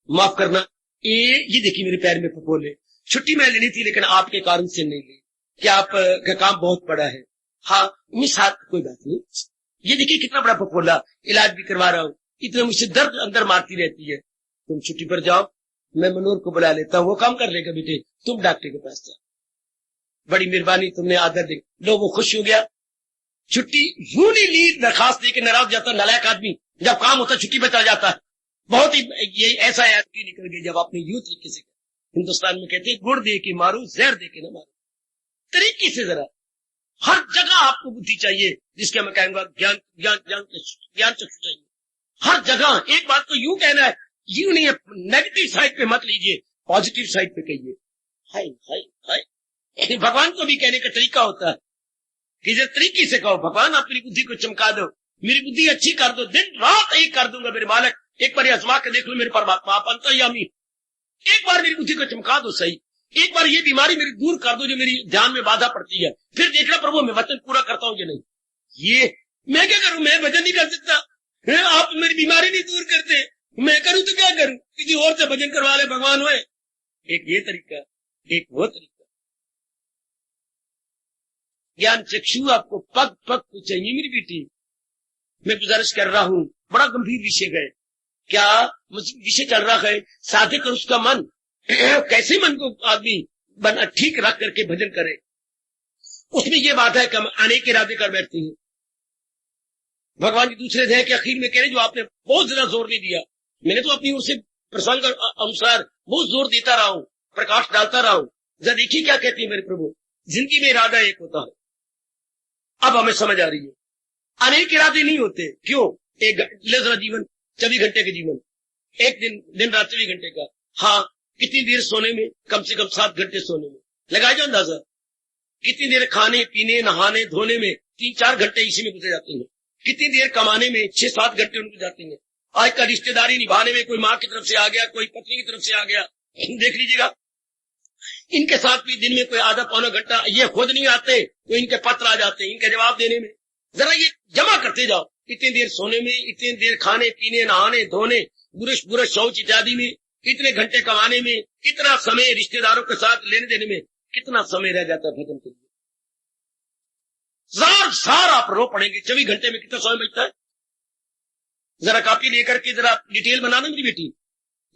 माफ करना, ये देखिए मेरे पैर में फफोले, छुट्टी मैं लेनी थी लेकिन आपके कारण से नहीं ली, क्या आपका काम बहुत बड़ा है, हाँ साथ कोई बात नहीं, ये देखिए कितना बड़ा फफोला, इलाज भी करवा रहा हूँ, इतना मुझसे दर्द अंदर मारती रहती है, तुम छुट्टी पर जाओ, मैं मनोहर को बुला लेता हूँ, वो काम कर लेगा बेटे, तुम डॉक्टर के पास जाओ, बड़ी मेहरबानी तुमने आदर दे लो। वो खुश हो गया, छुट्टी यूं नहीं ली, दरखास्त देकर नाराज जाता नालायक आदमी, जब काम होता छुट्टी पर चला जाता है। बहुत ही ये ऐसा निकल गया जब आपने यूं तरीके से, हिंदुस्तान में कहते हैं गुड़ दे के मारो जहर दे के न मारो, तरीके से जरा हर जगह आपको बुद्धि चाहिए, जिसके मैं कहूंगा ज्ञान ज्ञान ज्ञान ज्ञान चक्षु चाहिए हर जगह। एक बात तो यूं कहना है, यूं नहीं है, नेगेटिव साइड पे मत लीजिए, पॉजिटिव साइड पे कहिए, हाय हाय हाय। भगवान को भी कहने का तरीका होता है कि जिस तरीके से कहो, भगवान आप मेरी बुद्धि को चमका दो, मेरी बुद्धि अच्छी कर दो, दिन रात एक कर दूंगा मेरे मालिक, एक बार आजमा के देख लो मेरे परमात्मा, आप अंतर्यामी, एक बार मेरी बुद्धि को चमका दो सही, एक बार ये बीमारी मेरी दूर कर दो जो मेरी ध्यान में बाधा पड़ती है, फिर देखना प्रभु मैं वचन पूरा करता हूं या नहीं। ये मैं क्या करूं, मैं भजन नहीं कर सकता, आप मेरी बीमारी नहीं दूर करते, मैं करूं तो क्या करूं, किसी और से भजन करवा ले भगवान हुए। एक ये तरीका, एक वो तरीका। ज्ञान चक्षु आपको पग पग को चाहिए मेरी बेटी। मैं गुजारिश कर रहा हूं, बड़ा गंभीर विषय है, क्या विषय चल रहा है, साधक और उसका मन, कैसे मन को आदमी बना ठीक रख करके भजन करे। उसमें यह बात है कि हम अनेक इरादे कर बैठते हैं। भगवान जी दूसरे अध्याय के आखिर में कह रहे, जो आपने बहुत ज्यादा जोर नहीं दिया, मैंने तो अपनी ओर से प्रसंग अनुसार बहुत जोर देता रहा हूं, प्रकाश डालता रहा हूं। जरा देखिए क्या कहती है मेरे प्रभु, जिंदगी में इरादा एक होता है। अब हमें समझ आ रही है, अनेक इरादे नहीं होते। क्यों? एक जरा जीवन 24 घंटे के जीवन, एक दिन रात 24 घंटे का, हाँ कितनी देर सोने में, कम से कम 7 घंटे सोने में, लगाया जाओ अंदाजा। कितनी देर खाने पीने नहाने धोने में, 3-4 घंटे इसी में गुजर जाते हैं। कितनी देर कमाने में, 6-7 घंटे उनको जाते हैं। आज का रिश्तेदारी निभाने में कोई माँ की तरफ से आ गया, कोई पत्नी की तरफ से आ गया, देख लीजिएगा। इनके साथ भी दिन में कोई आधा पौना घंटा, ये खुद नहीं आते तो इनके पत्र आ जाते हैं इनके जवाब देने में। जरा ये जमा करते जाओ, इतनी देर सोने में, इतनी देर खाने पीने नहाने धोने, बुरश बुरश शौच इत्यादि में, इतने घंटे कमाने में, इतना समय रिश्तेदारों के साथ लेने देने में, कितना समय रह जाता है भजन के लिए। सार आप रो पड़ेंगे 24 घंटे में कितना समय बचता है। जरा कॉपी लेकर के जरा डिटेल बनाना मेरी बेटी,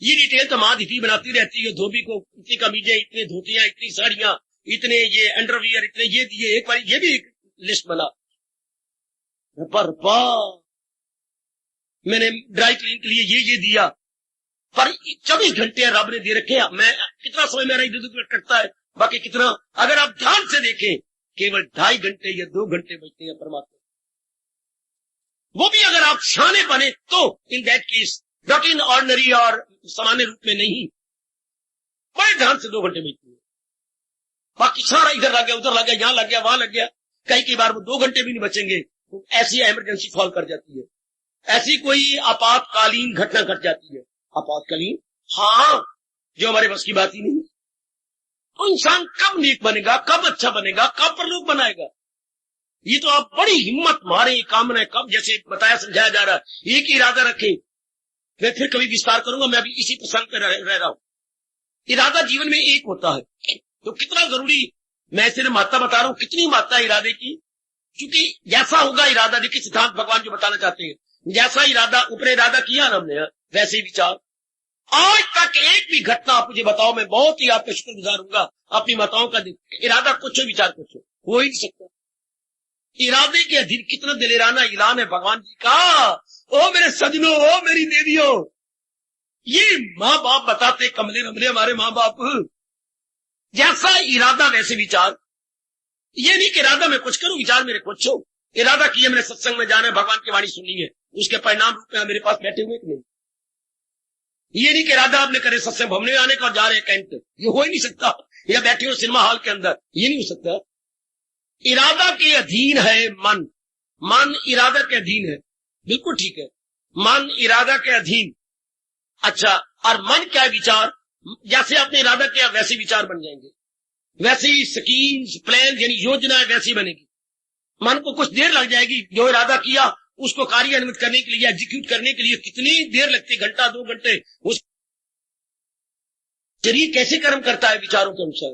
ये डिटेल तो माँ दीदी बनाती रहती है। धोबी को इतनी कमीजें, इतने धोतियां, इतनी साड़ियां, इतने ये अंडरवियर, इतने ये दिए, एक बार ये भी एक लिस्ट बना। पर मैंने ड्राई क्लीन के लिए ये दिया, पर 24 घंटे रब ने दे रखे। मैं कितना समय मेरा इधर उधर कटता है, बाकी कितना, अगर आप ध्यान से देखें केवल 2.5 घंटे या 2 घंटे बचते हैं परमात्मा, वो भी अगर आप शाने बने तो in that case, not in ordinary और सामान्य रूप में नहीं, बड़े ध्यान से 2 घंटे बचते हैं। बाकी सारा इधर लग गया, उधर लग गया, यहां लग गया, वहां लग गया, कई बार वो 2 घंटे भी नहीं बचेंगे। तो ऐसी इमरजेंसी कॉल कर जाती है, ऐसी कोई आपातकालीन घटना घट जाती है। आपातकालीन, हाँ, जो हमारे बस की बात ही नहीं। तो इंसान कब नेक बनेगा, कब अच्छा बनेगा, कब परलोक बनाएगा? ये तो आप बड़ी हिम्मत मारे, कामना कब, जैसे बताया समझाया जा रहा है, एक ही इरादा रखे। मैं फिर कभी विस्तार करूंगा, मैं अभी इसी प्रसंग पर रह रहा हूं। इरादा जीवन में एक होता है, तो कितना जरूरी, मैं सिर्फ मात्रा बता रहा हूं, कितनी मात्रा इरादे की, क्योंकि जैसा होगा इरादा, देखिए सिद्धांत भगवान जो बताना चाहते हैं, जैसा इरादा, ऊपर इरादा किया ना हमने, वैसे ही विचार। आज तक एक भी घटना आप मुझे बताओ, मैं बहुत ही आपका शुक्रगुजार हूंगा अपनी माताओं का। इरादा कुछ हो, विचार कुछ हो ही नहीं सकता। इरादे के अधीन कितना दिलेराना ऐलान है भगवान जी का। ओ मेरे सजनों, ओ मेरी देवियों, ये माँ बाप बताते कमले रमले हमारे माँ बाप, जैसा इरादा वैसे विचार। ये नहीं कि इरादा में कुछ करूं, विचार मेरे कुछ हो। इरादा किया मैंने सत्संग में जाना है, भगवान की वाणी सुननी है, उसके परिणाम रूप में मेरे पास बैठे हुए कि नहीं। ये नहीं कि इरादा आपने करे सत्संग भवने आने का और जा रहे कैंट, ये हो ही नहीं सकता। या बैठे हो सिनेमा हॉल के अंदर, ये नहीं हो सकता। इरादा के अधीन है मन, मन इरादा के अधीन है, बिल्कुल ठीक है, मन इरादा के अधीन। अच्छा, और मन क्या विचार, जैसे आपने इरादा किया वैसे विचार बन जाएंगे, वैसे ही स्कीम्स, प्लान यानी योजना वैसी बनेगी। मन को कुछ देर लग जाएगी, जो इरादा किया उसको कार्यान्वित करने के लिए, एग्जीक्यूट करने के लिए कितनी देर लगती, घंटा 2 घंटे। उस शरीर कैसे कर्म करता है विचारों के अनुसार,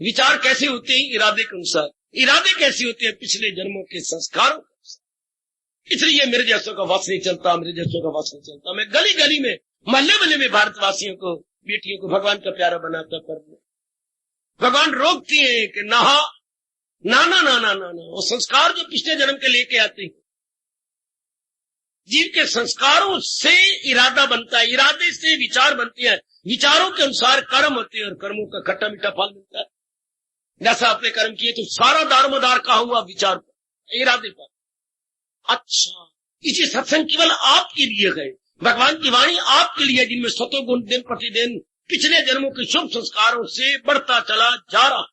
विचार कैसे होते हैं इरादे के अनुसार, इरादे कैसे होते हैं पिछले जन्मों के संस्कारों के अनुसार। इसलिए मेरे जैसों का वश नहीं चलता, मेरे जैसों का वश नहीं चलता। मैं गली गली में, मोहल्ले मोहल्ले में भारतवासियों को, बेटियों को भगवान का प्यारा बनाता कर। भगवान रोकती है कि नहा ना ना ना ना ना ना, वो संस्कार जो पिछले जन्म के लेके आते हैं, जीव के संस्कारों से इरादा बनता है, इरादे से विचार बनते हैं, विचारों के अनुसार कर्म होते हैं और कर्मों का खट्टा मीठा फल मिलता है। जैसा आपने कर्म किए तो सारा दारोमदार कहा हुआ विचार पर, इरादे पर। अच्छा, इसी सत्संग केवल आपके लिए है, भगवान की वाणी आपके लिए, जिनमें सतोगुण दिन प्रतिदिन पिछले जन्मों के शुभ संस्कारों से बढ़ता चला जा रहा।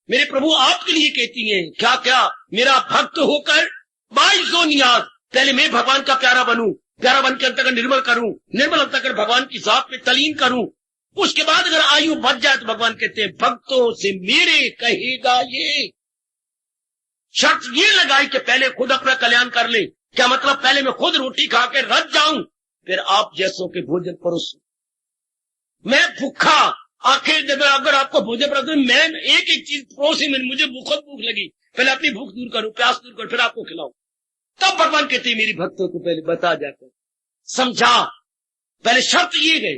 मेरे प्रभु आपके लिए कहती हैं, क्या क्या मेरा भक्त होकर 22 नियाज, पहले मैं भगवान का प्यारा बनूं, प्यारा बन के अंतर्गत निर्मल करूं, निर्मल अंतर्गत भगवान की जात में तलीन करूं। उसके बाद अगर आयु बढ़ जाए तो भगवान कहते हैं भक्तों से मेरे कहेगा ये। शर्त ये लगाई कि पहले खुद अपना कल्याण कर ले। क्या मतलब, पहले मैं खुद रोटी खा के रज जाऊं, फिर आप जैसों के भोजन परोसूं। मैं भूखा, आखिर जब अगर आपको भोजन परोसूं, मैं एक एक चीज परोसी, मुझे खुद भूख लगी, पहले अपनी भूख दूर करूं, प्यास दूर करूं, फिर आपको खिलाऊं। तब भगवान कहते हैं मेरी भक्तों को पहले बता जाकर समझा। पहले शर्त ये है,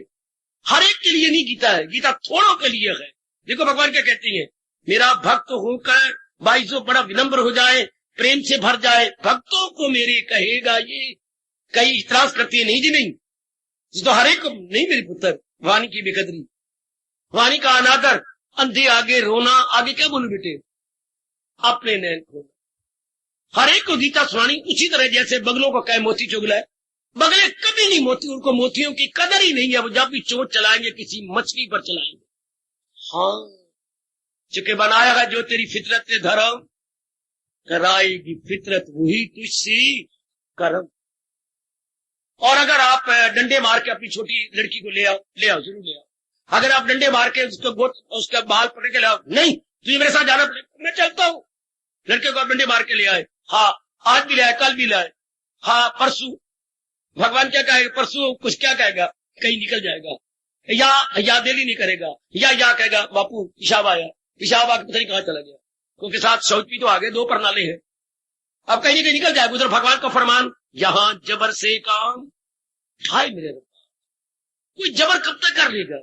हर एक के लिए नहीं गीता है, गीता थोड़ों के लिए है। देखो भगवान क्या कहती है, मेरा भक्त होकर बाईसो बड़ा विनम्र हो जाए, प्रेम से भर जाए, भक्तों को मेरे कहेगा ये। कई इतराज करती है, नहीं जी नहीं, तो हर एक नहीं मेरे पुत्र, वाणी की बेकदरी, वाणी का अनादर, अंधे आगे रोना, आगे क्या बोलूं बेटे, अपने नैन खोलना। हर एक को गीता सुनानी उसी तरह जैसे बगलों को कहे मोती चुगलाए। बगले कभी नहीं मोती, उनको मोतियों की कदर ही नहीं है। वो जब भी चोट चलाएंगे किसी मछली पर चलाएंगे। हाँ, चुके बनाया है जो तेरी फितरत से धर्म, कराएगी फितरत वही तुझसी कर्म। और अगर आप डंडे मार के अपनी छोटी लड़की को ले आओ, जरूर ले आओ। अगर आप डंडे मार के उसका बाल पकड़ के ले आओ, नहीं तुझे मेरे साथ जाना पड़ेगा, मैं चलता हूं। लड़के को आप डंडे मार के ले आए, हाँ आज भी ले आए, कल भी ले आए, हाँ परसों, भगवान क्या कहेगा, परसों कुछ क्या कहेगा, कहीं निकल जाएगा, या दिल ही नहीं करेगा, या कहेगा बापू पेशाब आया, पेशाब आके पता नहीं कहां चला गया, क्योंकि साथ शौच भी तो आगे 2 प्रणाली है, अब कहीं कहीं निकल जाएगा। उधर भगवान का फरमान, यहां जबर से काम ठाए मेरे रब, कोई जबर कब तक कर लेगा,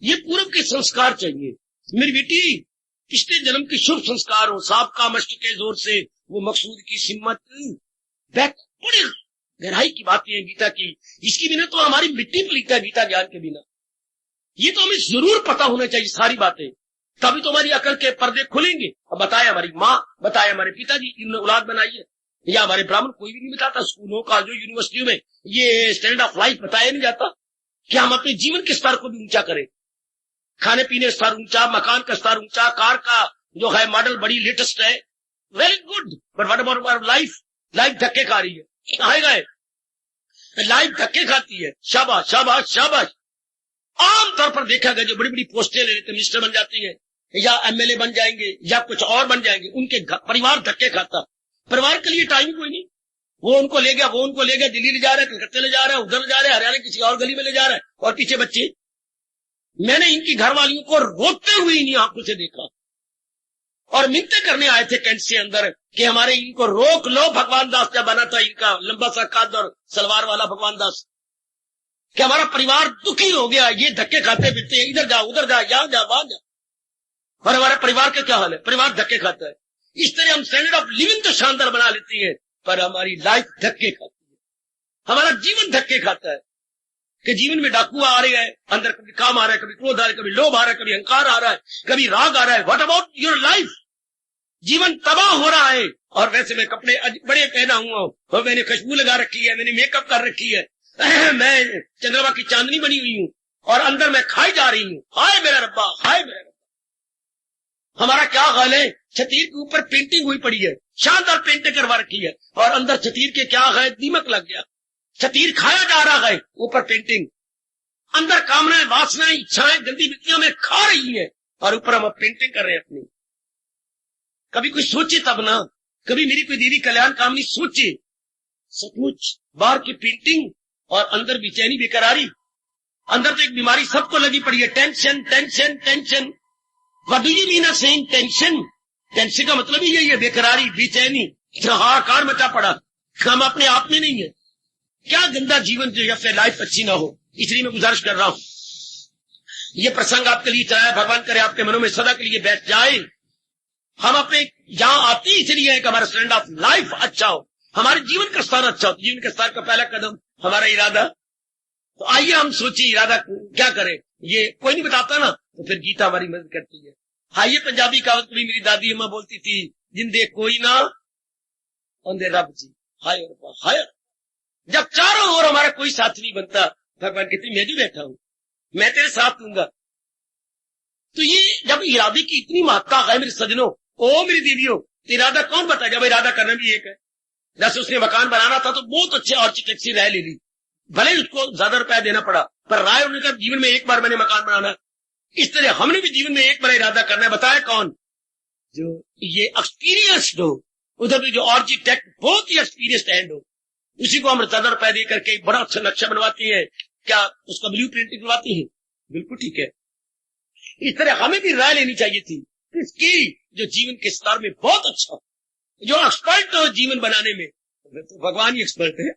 ये पूर्व के संस्कार चाहिए। मेरी बेटी, पिछले जन्म के शुभ संस्कार हो, सांप का मश्क के जोर से वो मकसूद की सिम्मत, बड़ी गहराई की बातें हैं गीता की, इसके बिना तो हमारी मिट्टी पलीता है, गीता ज्ञान के बिना। ये तो हमें जरूर पता होना चाहिए सारी बातें, तभी तो हमारी अकल के पर्दे खुलेंगे। अब बताए हमारी माँ, बताए हमारे पिताजी, इन्होंने औलाद बनाई है, या हमारे ब्राह्मण कोई भी नहीं बताता, स्कूलों कॉलेजों यूनिवर्सिटियों में ये स्टैंडर्ड ऑफ लाइफ बताया नहीं जाता कि हम अपने जीवन के स्तर को भी ऊंचा करें, खाने पीने का स्तर ऊंचा, मकान का स्तर ऊंचा, कार का जो है मॉडल बड़ी लेटेस्ट है, very good, but what about life? Life धक्के खा रही है, आएगा लाइफ धक्के खाती है। शाबाश शाबाश शाबाश। आमतौर पर देखा गया जो बड़ी बड़ी पोस्टें ले लेते, मिनिस्टर बन जाती है, या एमएलए बन जाएंगे, या कुछ और बन जाएंगे, उनके परिवार धक्के खाता, परिवार के लिए टाइम कोई नहीं, वो उनको ले गया, दिल्ली ले जा रहा है, कलकत्ते ले जा रहा है, उधर ले जा रहा है, हरियाणा किसी और गली में ले जा रहा है, और पीछे बच्चे। मैंने इनकी घरवालियों को रोते हुए इन्हीं आंखों से देखा, और मिन्नतें करने आए थे कैंट से अंदर कि हमारे इनको रोक लो। भगवान दास जब बना था, इनका लंबा सा कद और सलवार वाला भगवान दास, कि हमारा परिवार दुखी हो गया, ये धक्के खाते फिरते हैं, इधर जा उधर जा, यहाँ जा वहां जा, और हमारे परिवार का क्या हाल है, परिवार धक्के खाता है। इस तरह हम स्टैंडर्ड ऑफ लिविंग तो शानदार बना लेती है, पर हमारी लाइफ धक्के खाती है, हमारा जीवन धक्के खाता है, कि जीवन में डाकू आ रहे हैं, अंदर कभी काम आ रहा है, कभी क्रोध आ रहा है, कभी लोभ आ रहा है, कभी अहंकार आ रहा है, कभी राग आ रहा है। What about your life? जीवन तबाह हो रहा है। और वैसे मैं कपड़े बड़े पहना हुआ हूं, और मैंने खुशबू लगा रखी है, मैंने मेकअप कर रखी है, मैं चंद्रमा की चांदनी बनी हुई हूं, और अंदर मैं खाई जा रही हूं। हाय मेरा रब्बा, हाय मेरा रब्बा। हमारा क्या हाल है? छतीर के ऊपर पेंटिंग हुई पड़ी है, शानदार पेंटिंग करवा रखी है, और अंदर छतीर के क्या है, दीमक लग गया, छतीर खाया जा रहा है, ऊपर पेंटिंग, अंदर कामनाएं, वासनाएं, इच्छाएं गंदी वृत्तियां में खा रही है, और ऊपर हम पेंटिंग कर रहे हैं अपनी। कभी कोई सोचे तब ना, कभी मेरी कोई देवी कल्याण कामनी सोचे, सचमुच बाहर की पेंटिंग और अंदर बेचैनी बेकरारी। अंदर तो एक बीमारी सबको लगी पड़ी है, tension tension tension. What do you mean saying tension? Tension का मतलब ही यही है, बेकरारी, बेचैनी, हाहाकार मचा पड़ा, हम अपने आप में नहीं है। क्या गंदा जीवन जो या फिर लाइफ अच्छी ना हो। इसलिए मैं गुजारिश कर रहा हूं, ये प्रसंग आपके लिए चाहे भगवान करे आपके मनों में सदा के लिए बैठ जाए। हम अपने यहां आते ही इसलिए है कि हमारा स्टैंड ऑफ लाइफ अच्छा हो, हमारे जीवन का स्तर अच्छा हो। जीवन के स्तर का पहला कदम हमारा इरादा। तो आइए हम सोचिए इरादा क्या करें, ये कोई नहीं बताता ना, तो फिर गीता हमारी मदद करती है। हाइए पंजाबी कहावत भी मेरी दादी अम्मा बोलती थी, जिंदे कोई ना अंधे रब जी, हाय हाय। जब चारों ओर हमारा कोई साथ नहीं बनता, भगवान कहते मैं भी बैठा हूं, मैं तेरे साथ दूंगा। तो ये जब इरादे की इतनी महत्ता है मेरे सजनों, ओ मेरी देवियों, इरादा कौन बताए? जब इरादा करना भी एक है। जैसे उसने मकान बनाना था तो बहुत अच्छे आर्किटेक्ट से राय ले ली, भले उसको ज्यादा रुपया देना पड़ा, पर राय उन्होंने कहा जीवन में एक बार मैंने मकान बनाना। इस तरह हमने भी जीवन में एक बार इरादा करना है। बताया कौन? जो ये एक्सपीरियंस्ड हो। उधर भी जो आर्किटेक्ट बहुत ही एक्सपीरियंस्ड हैंड हो, उसी को हम ज्यादा रुपया दे करके बड़ा अच्छा नक्शा बनवाती है, क्या उसका ब्लू प्रिंटिंग करवाती है? बिल्कुल ठीक है। इस तरह हमें भी राय लेनी चाहिए थी इसकी, जो जीवन के स्तर में बहुत अच्छा, जो एक्सपर्ट हो जीवन बनाने में, तो भगवान ही एक्सपर्ट है।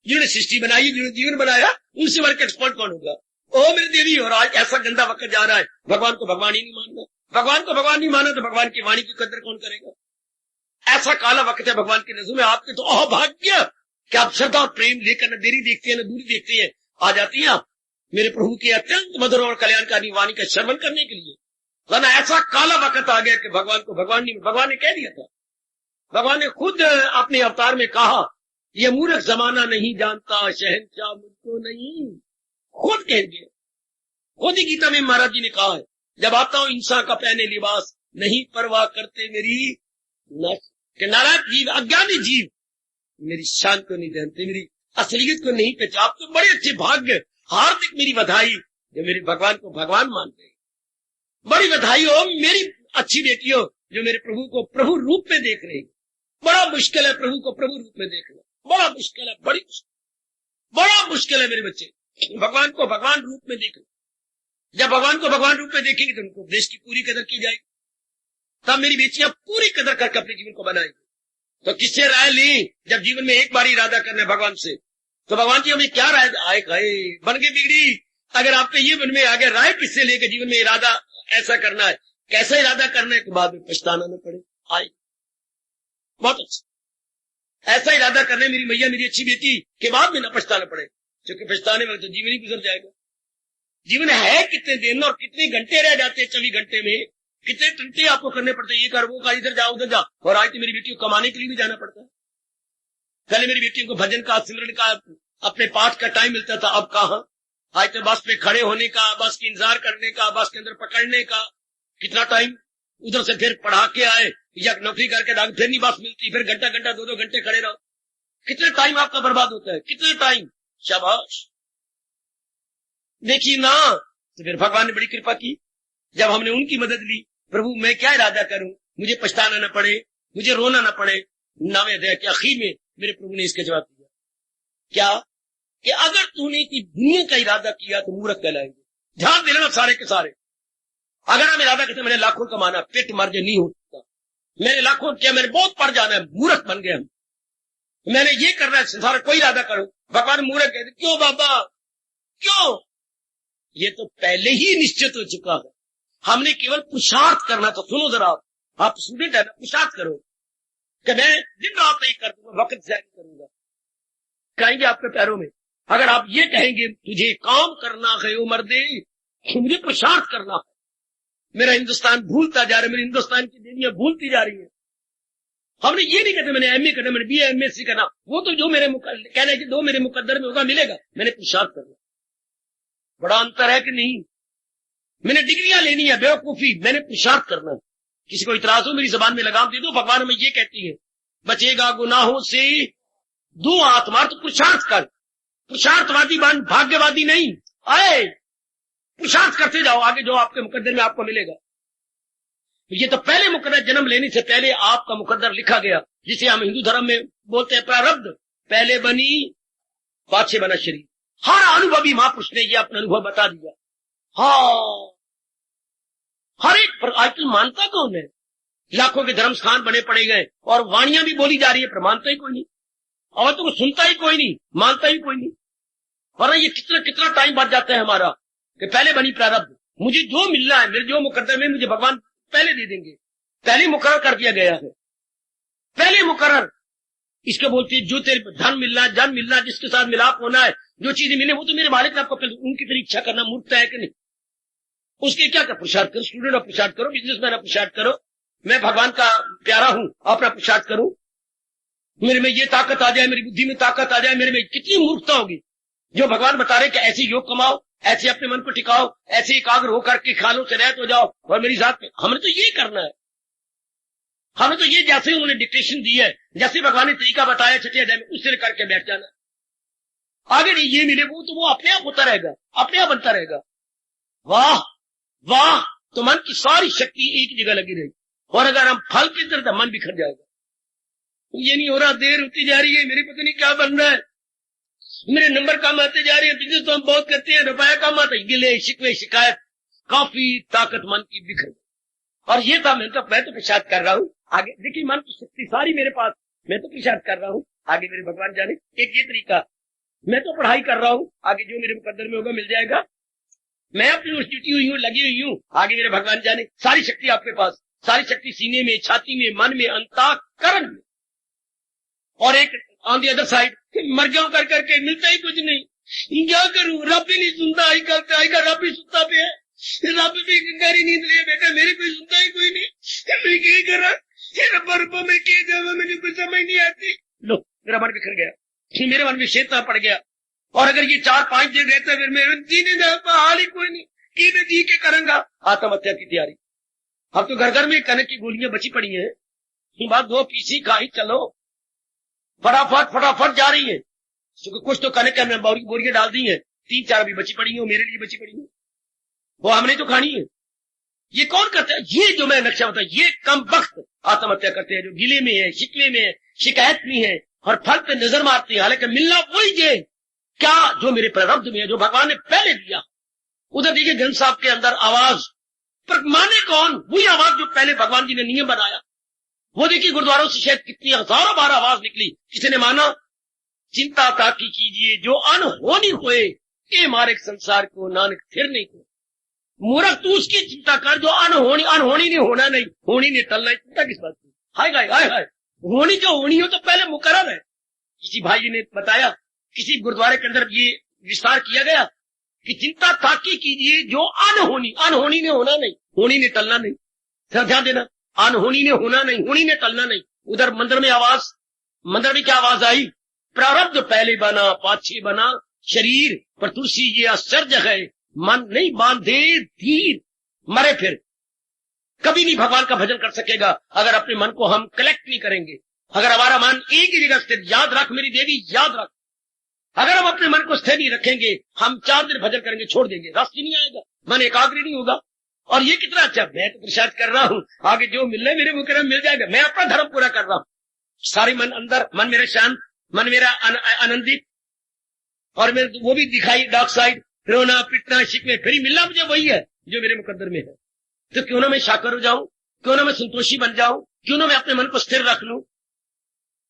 जिन्होंने सृष्टि बनाई, जिन्होंने जीवन बनाया, उनसे वर्ग एक्सपर्ट कौन होगा? ओ मेरी देवी, और आज ऐसा गंदा वक्त जा रहा है, भगवान को भगवान ही नहीं मानना। भगवान को भगवान नहीं माना तो भगवान की वाणी की कदर कौन करेगा? ऐसा काला वक्त है भगवान की नजरों में। आपके तो अभाग्य कि आप श्रद्धा और प्रेम लेकर न देरी देखते हैं न दूरी देखते हैं, आ जाती हैं आप मेरे प्रभु की अत्यंत मधुर और कल्याणकारी वाणी का श्रवण करने के लिए। वरना ऐसा काला वक्त आ गया कि भगवान को भगवान नहीं, भगवान ने कह दिया था, भगवान ने खुद अपने अवतार में कहा, ये मूर्ख जमाना नहीं जानता शहंशाह मुझको नहीं, खुद कह दिया। खुद ही गीता में महाराज जी ने कहा है, जब आता हूं इंसान का पहने लिबास, नहीं परवाह करते मेरी नारायण जीव, अज्ञानी जीव मेरी शान को नहीं जानते, मेरी असलियत को नहीं पहचानते। आप तो बड़े अच्छे भाग्य, हार्दिक मेरी बधाई जो मेरे भगवान को भगवान मानते हैं। बड़ी बधाई हो मेरी अच्छी बेटी हो जो मेरे प्रभु को प्रभु रूप में देख रही। बड़ा मुश्किल है प्रभु को प्रभु रूप में देखना, बड़ा मुश्किल है, बड़ी मुश्किल। बड़ा मुश्किल है मेरे बच्चे, भगवान को भगवान रूप में देखो। जब भगवान को भगवान रूप में देखेंगे तो उनको उपदेश की पूरी कदर की जाएगी, तब मेरी बेटियां पूरी कदर करके अपने जीवन को बनाएंगे। तो किससे राय ली? जब जीवन में एक बार इरादा करना है भगवान से, तो भगवान जी हमें क्या राय आए खाए बन के बिगड़ी। अगर आपके ये मन में आ गया, राय किससे लेकर जीवन में इरादा ऐसा करना है, कैसा इरादा करना है कि बाद में पछताना न पड़े। आए बहुत अच्छा, ऐसा इरादा करना है मेरी मैया मेरी अच्छी बेटी के बाद में न पछताना पड़े, क्योंकि पछताने में तो जीवन ही गुजर जाएगा। जीवन है कितने दिन और कितने घंटे रह जाते हैं, 24 घंटे में कितने टंटे आपको करने पड़ते हैं, ये कर वो कर, इधर जाओ उधर जाओ। और आज तो मेरी बेटियों को कमाने के लिए भी जाना पड़ता है। पहले मेरी बेटियों को भजन का, सिमरन का, अपने पाठ का टाइम मिलता था, अब कहां। आज तो बस पे खड़े होने का, बस की इंतजार करने का, बस के अंदर पकड़ने का कितना टाइम, उधर से फिर पढ़ा के आए या नौकरी करके डाल, फिर नहीं बस मिलती, फिर घंटा घंटा 2-2 घंटे खड़े रहो, कितने टाइम आपका बर्बाद होता है, कितने टाइम। शाबाश, देखिए ना। तो फिर भगवान ने बड़ी कृपा की, जब हमने उनकी मदद ली। प्रभु मैं क्या इरादा करूं, मुझे पछताना न पड़े, मुझे रोना न पड़े। नावे अध्याय के आखिर में मेरे प्रभु ने इसका जवाब दिया, क्या कि अगर तूने की दुनिया का इरादा किया तो मूर्ख कहलाएंगे। ध्यान देना सारे के सारे, अगर हम इरादा करते मैंने लाखों कमाना, पेट मार जो नहीं हो सकता, मैंने लाखों किया, मैंने बहुत पढ़ जाना है, मूर्ख बन गए हम। मैंने ये करना है, संसार कोई इरादा करो, भगवान मूर्ख कहते, क्यों बाबा क्यों? ये तो पहले ही निश्चित हो चुका है, हमने केवल पुरुषार्थ करना। तो सुनो जरा, आप स्टूडेंट है ना, पुरुषार्थ करो कि मैं दिन रात नहीं कर दूंगा, वक्त जारी करूंगा, कहेंगे आपके पैरों में। अगर आप ये कहेंगे तुझे काम करना है ओ मर्दे, मुझे पुरुषार्थ करना है, मेरा हिंदुस्तान भूलता जा रहा है, मेरी हिंदुस्तान की देनियां भूलती जा रही है। हमने ये नहीं कहते मैंने एमए करना, मैंने बीए एमएससी करना, वो तो जो मेरे कहना है कि दो मेरे मुकद्दर में होगा मिलेगा, मैंने पुरुषार्थ करना। बड़ा अंतर है कि नहीं? मैंने डिग्रियां लेनी है, बेवकूफी, मैंने पुरुषार्थ करना है। किसी को इतराज हो मेरी जबान में लगाम दे दो, भगवान हमें ये कहती है, बचेगा गुनाहों से दो हाथ मार, तो पुरुषार्थ कर। पुरुषार्थवादी बन, भाग्यवादी नहीं। आए पुरुषार्थ करते जाओ, आगे जो आपके मुकद्दर में आपको मिलेगा। ये तो पहले मुकद्दर, जन्म लेने से पहले आपका मुकद्दर लिखा गया, जिसे हम हिंदू धर्म में बोलते हैं प्रारब्ध। पहले बनी बाद से बना शरीर। हर अनुभवी महापुरुष ने यह अपना अनुभव बता दिया। हाँ, हर एक पर आजकल मानता कौन है? लाखों के धर्म स्थान बने पड़े गए और वाणियां भी बोली जा रही है, पर मानता ही कोई नहीं, और तो सुनता ही कोई नहीं, मानता ही कोई नहीं। वरना ये कितना कितना टाइम बच जाता है हमारा कि पहले बनी प्रारब्ध, मुझे जो मिलना है, मेरे जो मुकद्दर में मुझे भगवान पहले दे देंगे, पहले मुकर्रर कर दिया गया है, पहले मुकर्रर। इसके बोलते जो तेरे धन मिलना, जन मिलना, जिसके साथ मिलाप होना है, जो चीजें मिले वो तो मेरे मालिक ने आपको, उनकी परीक्षा करना मूर्खता है कि नहीं? उसके क्या कर, पुरुषार्थ करो, स्टूडेंट आप पुरुषार्थ करो, बिजनेसमैन आप पुरुषार्थ करो, मैं भगवान का प्यारा हूं, अपना पुरुषार्थ करो, मेरे में ये ताकत आ जाए, मेरी बुद्धि में ताकत आ जाए। मेरे में कितनी मूर्खता होगी जो भगवान बता रहे कि ऐसे योग कमाओ, ऐसे अपने मन को टिकाओ, ऐसे एकाग्र होकर के ख्यालों से रहत हो जाओ और मेरी जात में। हमने तो ये करना है, हमें तो ये जैसे उन्होंने डिक्टेशन दी है, जैसे भगवान ने तरीका बताया छठे अध्याय में, उससे करके बैठ जाना। आगे नहीं ये मिले वो तो वो अपने आप होता रहेगा, अपने आप बनता रहेगा। वाह वाह, तो मन की सारी शक्ति एक जगह लगी रहेगी, और अगर हम फल की तरफ तो मन बिखर जाएगा। ये नहीं हो रहा, देर होती जा रही है, मेरी पता नहीं क्या बन रहा है, मेरे नंबर कम आते जा रहे हैं, बिजनेस तो हम बहुत करते हैं, रुपया कम आता है, गिले शिकवे शिकायत, काफी ताकत मन की बिखर। और ये था, मैं तो प्रसाद कर रहा हूँ। आगे देखिए मन की शक्ति सारी मेरे पास, मैं तो प्रसाद कर रहा हूँ, आगे मेरे भगवान जाने। एक ये तरीका, मैं तो पढ़ाई कर रहा हूँ, आगे जो मेरे मुकद्दर में होगा मिल जाएगा। मैं अपनी ड्यूटी हुई हूँ, लगी हुई हूँ, आगे मेरे भगवान जाने। सारी शक्ति आपके पास, सारी शक्ति सीने में, छाती में, मन में, अंतःकरण में। और एक ऑन दी अदर साइड, मर जाऊं कर करके मिलता ही कुछ नहीं, क्या करूं, रब भी नहीं सुनता, आई का रब भी सुनता पे है, रब भी गहरी नींद लिया बेटा, मेरे कोई सुनता ही कोई नहीं, मैं क्या करा, रब्बा मैं क्या जावा, मुझे कुछ समझ नहीं आती। लो मेरा मन बिखर गया, मेरे मन में शैतान पड़ गया। और अगर ये 4-5 दिन रहता है फिर मेरे जीने का हाल ही कोई नहीं, कि मैं जी के करूंगा। आत्महत्या की तैयारी, अब तो घर घर में कनक की गोलियां बची पड़ी है, बात 2 पीसी खाई चलो, फटाफट जा रही है, क्योंकि कुछ तो कनक में बोरियां डाल दी है, 3-4 भी बची पड़ी है, मेरे लिए बची पड़ी है, वो हमने तो खानी है। ये कौन करता है? ये जो मैं नक्शा बताया, ये कम वक्त आत्महत्या करते हैं, जो गिले में है, शिकवे में है, शिकायत में है, और फल पे नजर मारती है, हालांकि मिलना वही जे क्या जो मेरे प्रारब्ध में है, जो भगवान ने पहले दिया। उधर देखिए ग्रंथ साहब के अंदर आवाज, पर माने कौन? वही आवाज जो पहले भगवान जी ने नियम बनाया। वो देखिए गुरुद्वारों से शायद कितनी हजारों बार आवाज निकली, किसी ने माना? चिंता ताकी कीजिए जो अनहोनी होए, ये मारे संसार को नानक फिर नहीं को। मूर्ख तू उसकी चिंता कर जो अनहोनी, अनहोनी नहीं होना, नहीं होनी नहीं टलना, चिंता किस बात की? हाय हाय हाय हाय, होनी जो होनी हो तो पहले मुकर्रर है। किसी भाई जी ने बताया, किसी गुरुद्वारे के अंदर ये विस्तार किया गया कि चिंता ताकी कीजिए जो अनहोनी, अनहोनी ने होना नहीं, होनी ने टलना नहीं। सर ध्यान देना, अनहोनी ने होना नहीं, होनी ने टलना नहीं। उधर मंदिर में आवाज, मंदिर में क्या आवाज आई? प्रारब्ध पहले बना पाछे बना शरीर, पर तुलसी ये आश्चर्य है, मन नहीं बांधे धीर। मरे फिर कभी नहीं भगवान का भजन कर सकेगा अगर अपने मन को हम कलेक्ट नहीं करेंगे। अगर हमारा मन एक ही जगह स्थिर, याद रख मेरी देवी याद रख, अगर हम अपने मन को स्थिर नहीं रखेंगे, हम 4 दिन भजन करेंगे छोड़ देंगे, रास्ते नहीं आएगा, मन एकाग्र नहीं होगा। और ये कितना अच्छा, मैं तो प्रसाद कर रहा हूँ, आगे जो मिलना है मेरे मुकर्रम मिल जाएगा, मैं अपना धर्म पूरा कर रहा हूँ। सारी मन अंदर, मन मेरा शांत, मन मेरा आनंदित, और मेरे वो भी दिखाई डार्क साइड, रोना पिटना शिकवे, फिर मिलना मुझे वही है जो मेरे मुकद्दर में है। तो क्यों ना मैं शाकर हो जाऊं, क्यों ना मैं संतोषी बन जाऊं, क्यों ना मैं अपने मन को स्थिर रख लूं।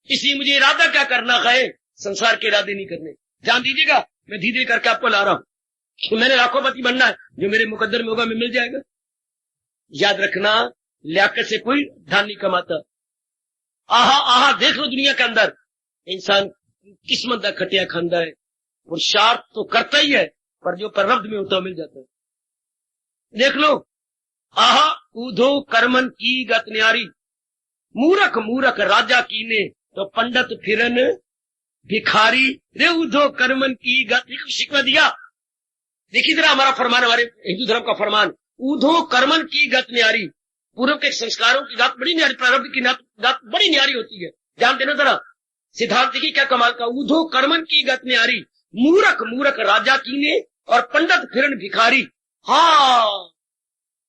इसलिए मुझे इरादा क्या करना है, संसार के इरादे नहीं करने। ध्यान दीजिएगा, मैं धीरे करके आपको ला रहा हूं। मैंने लाखोपति बनना है, जो मेरे मुकद्दर में होगा मैं मिल जाएगा। याद रखना, लियाकत से कोई धन नहीं कमाता। आहा आहा देख लो दुनिया के अंदर, इंसान किस्मत का खटिया खांदा है, पुरुषार्थ तो करता ही है, पर जो प्रारब्ध में होता है मिल जाता है। देख लो, आहा ऊधो कर्मन की गत न्यारी, मूरख मूरख राजा कीने, तो पंडित फिरन भिखारी। रे ऊधो कर्मन की गत, शिकवा दिया। देखिए जरा हमारा फरमान, हमारे हिंदू धर्म का फरमान, ऊधो कर्मन की गत न्यारी। पूर्व के संस्कारों की गत बड़ी न्यारी, प्रारब्ध की गत बड़ी न्यारी होती है। ध्यान देना जरा, सिद्धांत देखिए क्या कमाल का, ऊधो कर्मन की गत न्यारी, मूरख मूरख राजा कीने, और पंडित फिरन भिखारी। हाँ,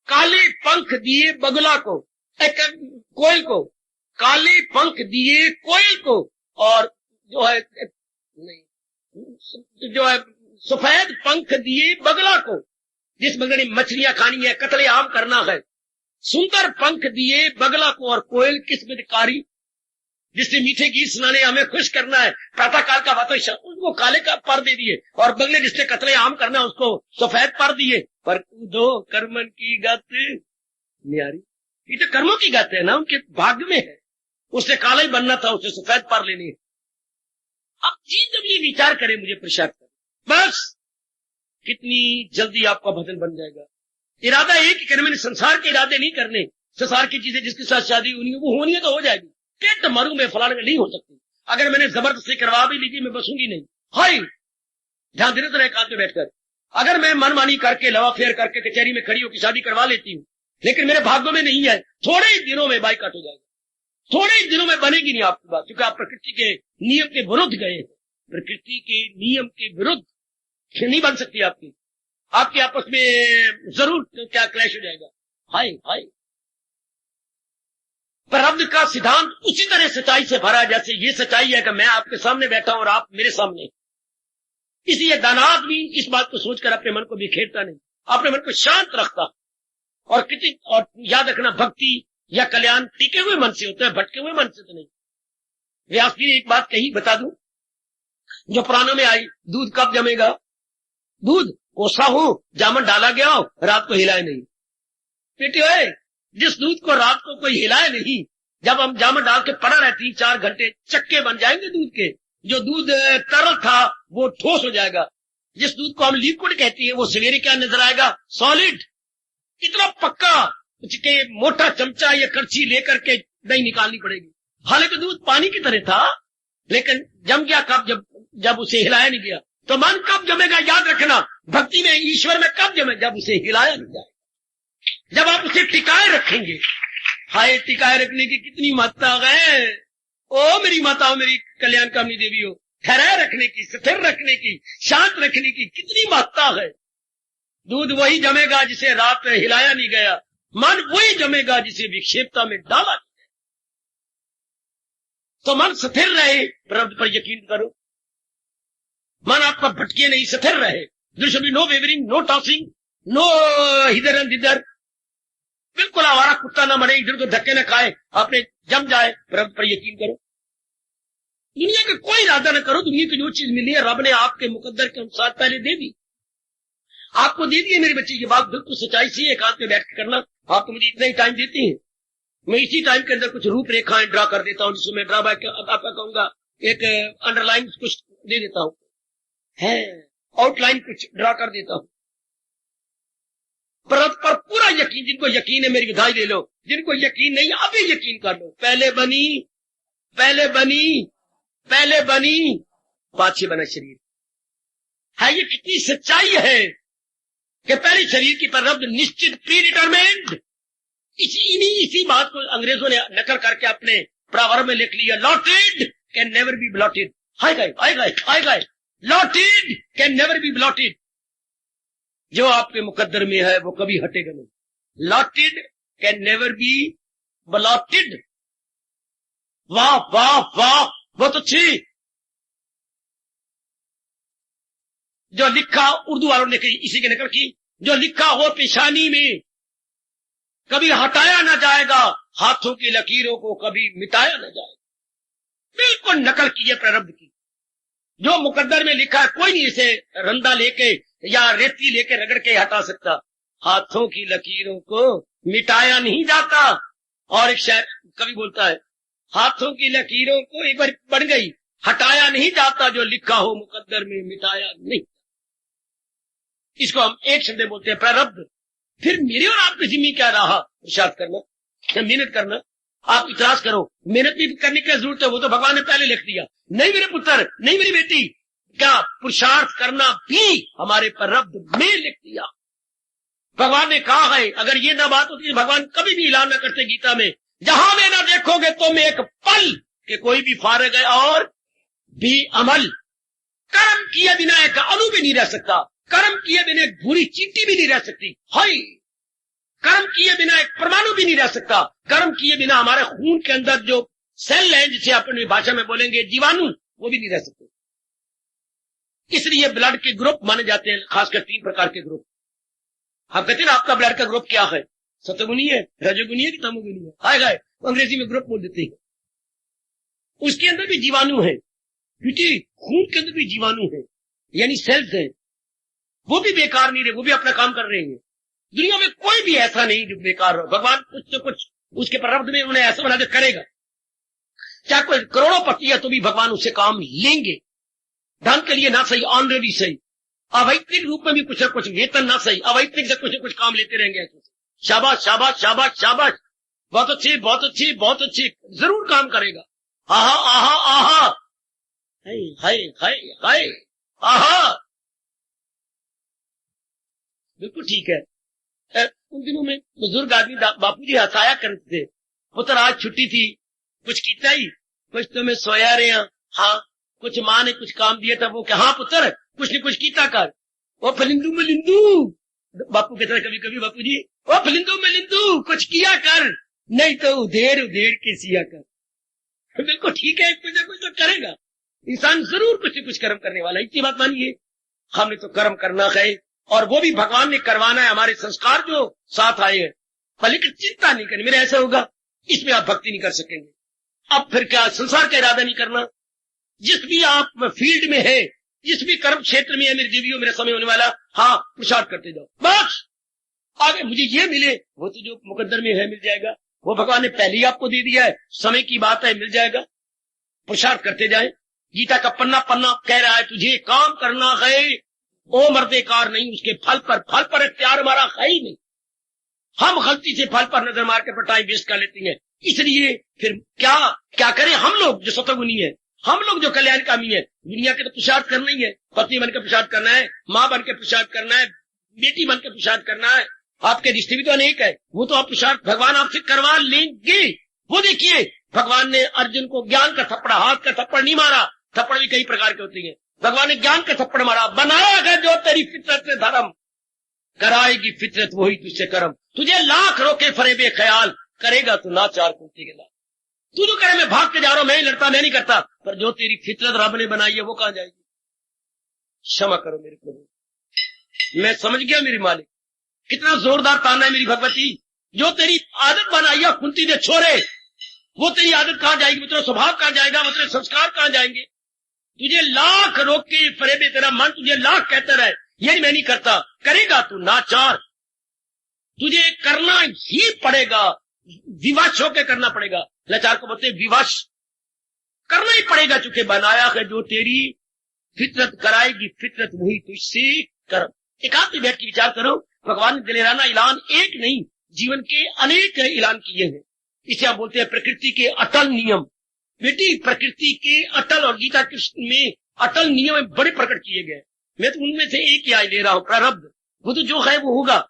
काले पंख दिए बगुला को, कोयल को, काले पंख दिए कोयल को, और जो है सफेद पंख दिए बगला को, जिस बगले ने मछलियां खानी है, कतले आम करना है। सुंदर पंख दिए बगला को, और कोयल किस्मतकारी, जिससे मीठे गीत सुनाने हमें खुश करना है। प्रातः काल का बात उसको काले का पर दे दिए, और बगले जिससे कतले आम करना है उसको सफेद पर दिए। पर दो कर्मन की गत न्यारी, ये तो कर्मों की गत है ना, उनके भाग्य में है। उससे काला ही बनना था, उससे सफेद पर लेनी है। अब चीज जब ये विचार करे, मुझे प्रसाद करे, बस कितनी जल्दी आपका भजन बन जाएगा। इरादा एक ही करने, मैंने संसार के इरादे नहीं करने। संसार की चीजें जिसके साथ शादी होनी है वो होनी है तो हो जाएगी, पेट मरू में फलाने नहीं हो सकती। अगर मैंने जबरदस्ती करवा भी लीजिए, मैं बसूंगी नहीं। हाय ध्यान देने तो एकांत में बैठकर, अगर मैं मनमानी करके लवा फेयर करके कचहरी में खड़ी होकर शादी करवा लेती हूँ, लेकिन मेरे भाग्यों में नहीं है, थोड़े ही दिनों में बाइकाट हो जाएगा, थोड़े ही दिनों में बनेगी नहीं आपकी बात, क्योंकि आप प्रकृति के नियम के विरुद्ध गए हैं। प्रकृति के नियम के विरुद्ध नहीं बन सकती आपकी आपस में जरूर क्या क्लैश हो जाएगा। हाय हाय, प्रारब्ध का सिद्धांत उसी तरह सच्चाई से भरा जैसे ये सच्चाई है कि मैं आपके सामने बैठा हूं और आप मेरे सामने। इसलिए दान आदमी इस बात को सोचकर अपने मन को बिखेरता नहीं, अपने मन को शांत रखता। और याद रखना, भक्ति या कल्याण टिके हुए मन से होता है, भटके हुए मन से तो नहीं। व्यास जी ने एक बात कही, बता दूं, जो पुराणों में आई, दूध कब जमेगा? दूध कोसा हो, जामन डाला गया हो, रात को हिलाए नहीं। बेटे ओए, जिस दूध को रात को कोई हिलाए नहीं, जब हम जामन डाल के पड़ा रहे 3-4 घंटे, चक्के बन जाएंगे दूध के। जो दूध तरल था वो ठोस हो जाएगा। जिस दूध को हम लिक्विड कहती है वो सवेरे क्या नजर आएगा? सॉलिड। इतना पक्का उसके मोटा चमचा या करछी लेकर के दही निकालनी पड़ेगी। हालांकि दूध पानी की तरह था, लेकिन जम गया कब? जब उसे हिलाया नहीं गया। तो मन कब जमेगा? याद रखना, भक्ति में, ईश्वर में कब जमे? जब उसे हिलाया नहीं जाएगा, जब आप उसे टिकाए रखेंगे। हाय, टिकाए रखने की कितनी महत्ता है। ओ मेरी माताओं, मेरी कल्याण कामनी देवी हो, ठहराए रखने की, स्थिर रखने की, शांत रखने की कितनी महत्ता है। दूध वही जमेगा जिसे रात में हिलाया नहीं गया, मन वही जमेगा जिसे विक्षेपता में डाला नहीं गया। तो मन स्थिर रहे, प्रभु पर यकीन करो। मन आपका भटके नहीं, स्थिर रहे। There should be no wavering, no tossing, no इधर एंड इधर। बिल्कुल आवारा कुत्ता ना बने, इधर उधर धक्के न खाए, आपने जम जाए। रब पर यकीन करो, दुनिया का कोई इरादा न करो। दुनिया की जो चीज मिली है रब ने आपके मुकद्दर के अनुसार पहले दे दी, आपको दे दी है। मेरे बच्चे, ये बात बिल्कुल सच्चाई से एक हाथ में बैठ कर करना। आप तो मुझे इतना ही टाइम देती हैं, मैं इसी टाइम के अंदर कुछ रूपरेखाएं ड्रा कर देता हूं, जिसमें ड्रा बैक आपका कहूंगा एक अंडरलाइन कुछ दे देता हूं, है आउटलाइन कुछ ड्रा कर देता हूं। पर पूरा यकीन, जिनको यकीन है मेरी बधाई ले लो, जिनको यकीन नहीं अभी यकीन कर लो। पहले बनी पाछे बना शरीर है। ये कितनी सच्चाई है कि पहले शरीर की पर रब निश्चित प्री डिटरमाइंड। इसी बात को अंग्रेजों ने नकल करके अपने प्रावर्ब में लिख लिया, lotted can never be blotted. आएगा lotted can never be blotted. जो आपके मुकद्दर में है वो कभी हटेगा नहीं। Lotted can never be blotted. वाह वाह वाह, बहुत अच्छी। जो लिखा, उर्दू वालों ने इसी के नकल की, जो लिखा हो पेशानी में कभी हटाया ना जाएगा, हाथों की लकीरों को कभी मिटाया ना जाएगा। बिल्कुल नकल की है प्रारब्ध की। जो मुकद्दर में लिखा है कोई नहीं इसे रंदा लेके या रेती लेके रगड़ के हटा सकता। हाथों की लकीरों को मिटाया नहीं जाता। और एक शायर कवि बोलता है, हाथों की लकीरों को एक बार बन गई, हटाया नहीं जाता, जो लिखा हो मुकद्दर में मिटाया नहीं। इसको हम एक शब्द बोलते हैं प्रारब्ध। फिर मेरे और आपके जिम्मे क्या रहा? पुरुषार्थ करना, मेहनत करना। आप इतराज करो, मेहनत भी करने की जरूरत है, वो तो भगवान ने पहले लिख दिया। नहीं मेरे पुत्र, नहीं मेरी बेटी, क्या पुरुषार्थ करना भी हमारे प्रारब्ध में लिख दिया। भगवान ने कहा है, अगर ये ना बात होती भगवान कभी भी ऐलान न करते गीता में, जहां में ना देखोगे तुम एक पल के कोई भी फारग है और भी अमल। कर्म किए बिना एक अणु भी नहीं रह सकता, कर्म किए बिना एक बुरी चींटी भी नहीं रह सकती, हाय। कर्म किए बिना एक परमाणु भी नहीं रह सकता, कर्म किए बिना हमारे खून के अंदर जो सेल है, जिसे अपनी भाषा में बोलेंगे जीवाणु, वो भी नहीं रह सकते। इसलिए ब्लड के ग्रुप माने जाते हैं, खासकर 3 प्रकार के ग्रुप। आप कहते हैं आपका ब्लड का ग्रुप क्या है? सतगुनी है, रजोगुनी है कि तमोगुनी है? हाय हाय, अंग्रेजी में ग्रुप बोल देते हैं। उसके अंदर भी जीवाणु है, क्योंकि खून के अंदर भी जीवाणु है, यानी सेल्स है। वो भी बेकार नहीं रहे, वो भी अपना काम कर रहे हैं। दुनिया में कोई भी ऐसा नहीं जो बेकार हो। भगवान कुछ तो कुछ उसके प्रारब्ध में उन्हें ऐसा बना दे करेगा। चाहे कोई करोड़ों है तो भी भगवान उससे काम लेंगे। धन के लिए ना सही, ऑनरेरी सही, अवैतनिक रूप में भी कुछ न कुछ, वेतन ना सही, अवैतनिक से कुछ न कुछ काम लेते रहेंगे। शाबाश शाबाश शाबाश शाबाश, बहुत अच्छी बहुत अच्छी बहुत अच्छी, जरूर काम करेगा। आहा आहा आहा, हाय हाय हाय हाय, आहा, बिल्कुल ठीक है। उन दिनों में बुजुर्ग आदमी बापूजी हंसाया करते थे, पुत्र आज छुट्टी थी, कुछ कीता ही? कुछ तो मैं सोया रहे हैं। हाँ, कुछ माँ ने कुछ काम दिया था, वो क्या? हाँ पुत्र, कुछ न कुछ कीता कर। वो फलिंदू मिलिंदू, बापू कहता है कभी कभी, बापू जी वो फलिंदू मिलिंदू, कुछ किया कर, नहीं तो उधेड़ उधेड़ के सिया कर। बिल्कुल ठीक है, कुछ न कुछ तो करेगा इंसान, जरूर कुछ न कुछ कर्म करने वाला। इतनी बात मानिए, हमने तो कर्म करना है, और वो भी भगवान ने करवाना है। हमारे संस्कार जो साथ आए हैं, लेकिन चिंता नहीं करनी, मेरे ऐसा होगा, इसमें आप भक्ति नहीं कर सकेंगे। अब फिर क्या, संसार का इरादा नहीं करना। जिस भी आप फील्ड में है, जिस भी कर्म क्षेत्र में है, मेरे जीवियों मेरा समय होने वाला, हाँ पुरुषार्थ करते जाओ, बस आगे मुझे ये मिले, वो तो जो मुकद्दर में है मिल जाएगा, वो भगवान ने पहले ही आपको दे दिया है, समय की बात है, मिल जाएगा। पुरुषार्थ करते जाए। गीता का पन्ना पन्ना कह रहा है तुझे काम करना है, ओ मर्दे कार नहीं, उसके फल पर इख्तियार हमारा है ही नहीं। हम गलती से फल पर नजर मार के टाइम वेस्ट कर लेते हैं। इसलिए फिर क्या करें हम लोग जो सतगुनी है, हम लोग जो कल्याणकामी है। दुनिया के तो पुरुषार्थ करना ही है, पत्नी बनकर पुरुषार्थ करना है, माँ बनकर पुरुषार्थ करना है, बेटी बनकर पुरुषार्थ करना है। आपके रिश्ते भी तो अनेक है, वो तो आप पुरुषार्थ भगवान आपसे करवा लेंगे। वो देखिए भगवान ने अर्जुन को ज्ञान का थप्पड़, हाथ का थप्पड़ नहीं मारा, थप्पड़ भी कई प्रकार के होते हैं। भगवान ने ज्ञान का थप्पड़ मारा, बनाया है जो तेरी फितरत से धर्म, कराएगी फितरत वही तुझसे कर्म। तुझे लाख रोके फरेबे ख्याल, करेगा तू नाचार कुर्ती के लाल। तू तो करे मैं भाग के जा रहा हूं, मैं ही लड़ता, मैं नहीं करता, पर जो तेरी फितरत रब ने बनाई है वो कहां जाएगी? क्षमा करो मेरे प्रभु। मैं समझ गया मेरे मालिक, कितना जोरदार ताना है मेरी भगवती। जो तेरी आदत बनाई है कुंती दे छोरे, वो तेरी आदत कहां जाएगी, वो तेरा स्वभाव कहां जाएगा, वो तेरे संस्कार कहां जाएंगे। तुझे लाख रोक के फरेबे, तेरा मन तुझे लाख कहता रहे यही मैं नहीं करता, करेगा तू नाचार, तुझे करना ही पड़ेगा, विवश होकर करना पड़ेगा। लाचार को बोलते विवश करना ही पड़ेगा, चूंकि बनाया है जो तेरी फितरत कराएगी, फितरत वही तुझसे कर। एकांत में बैठ के विचार करो, भगवान ने दिलेराना ऐलान एक नहीं, जीवन के अनेक ऐलान किए हैं। इसे आप बोलते हैं प्रकृति के अटल नियम। बेटी प्रकृति के अटल और गीता कृष्ण में अटल नियम बड़े प्रकट किए गए। मैं तो उनमें से एक ही आज ले रहा हूं, प्रारब्ध, वो तो जो है वो होगा।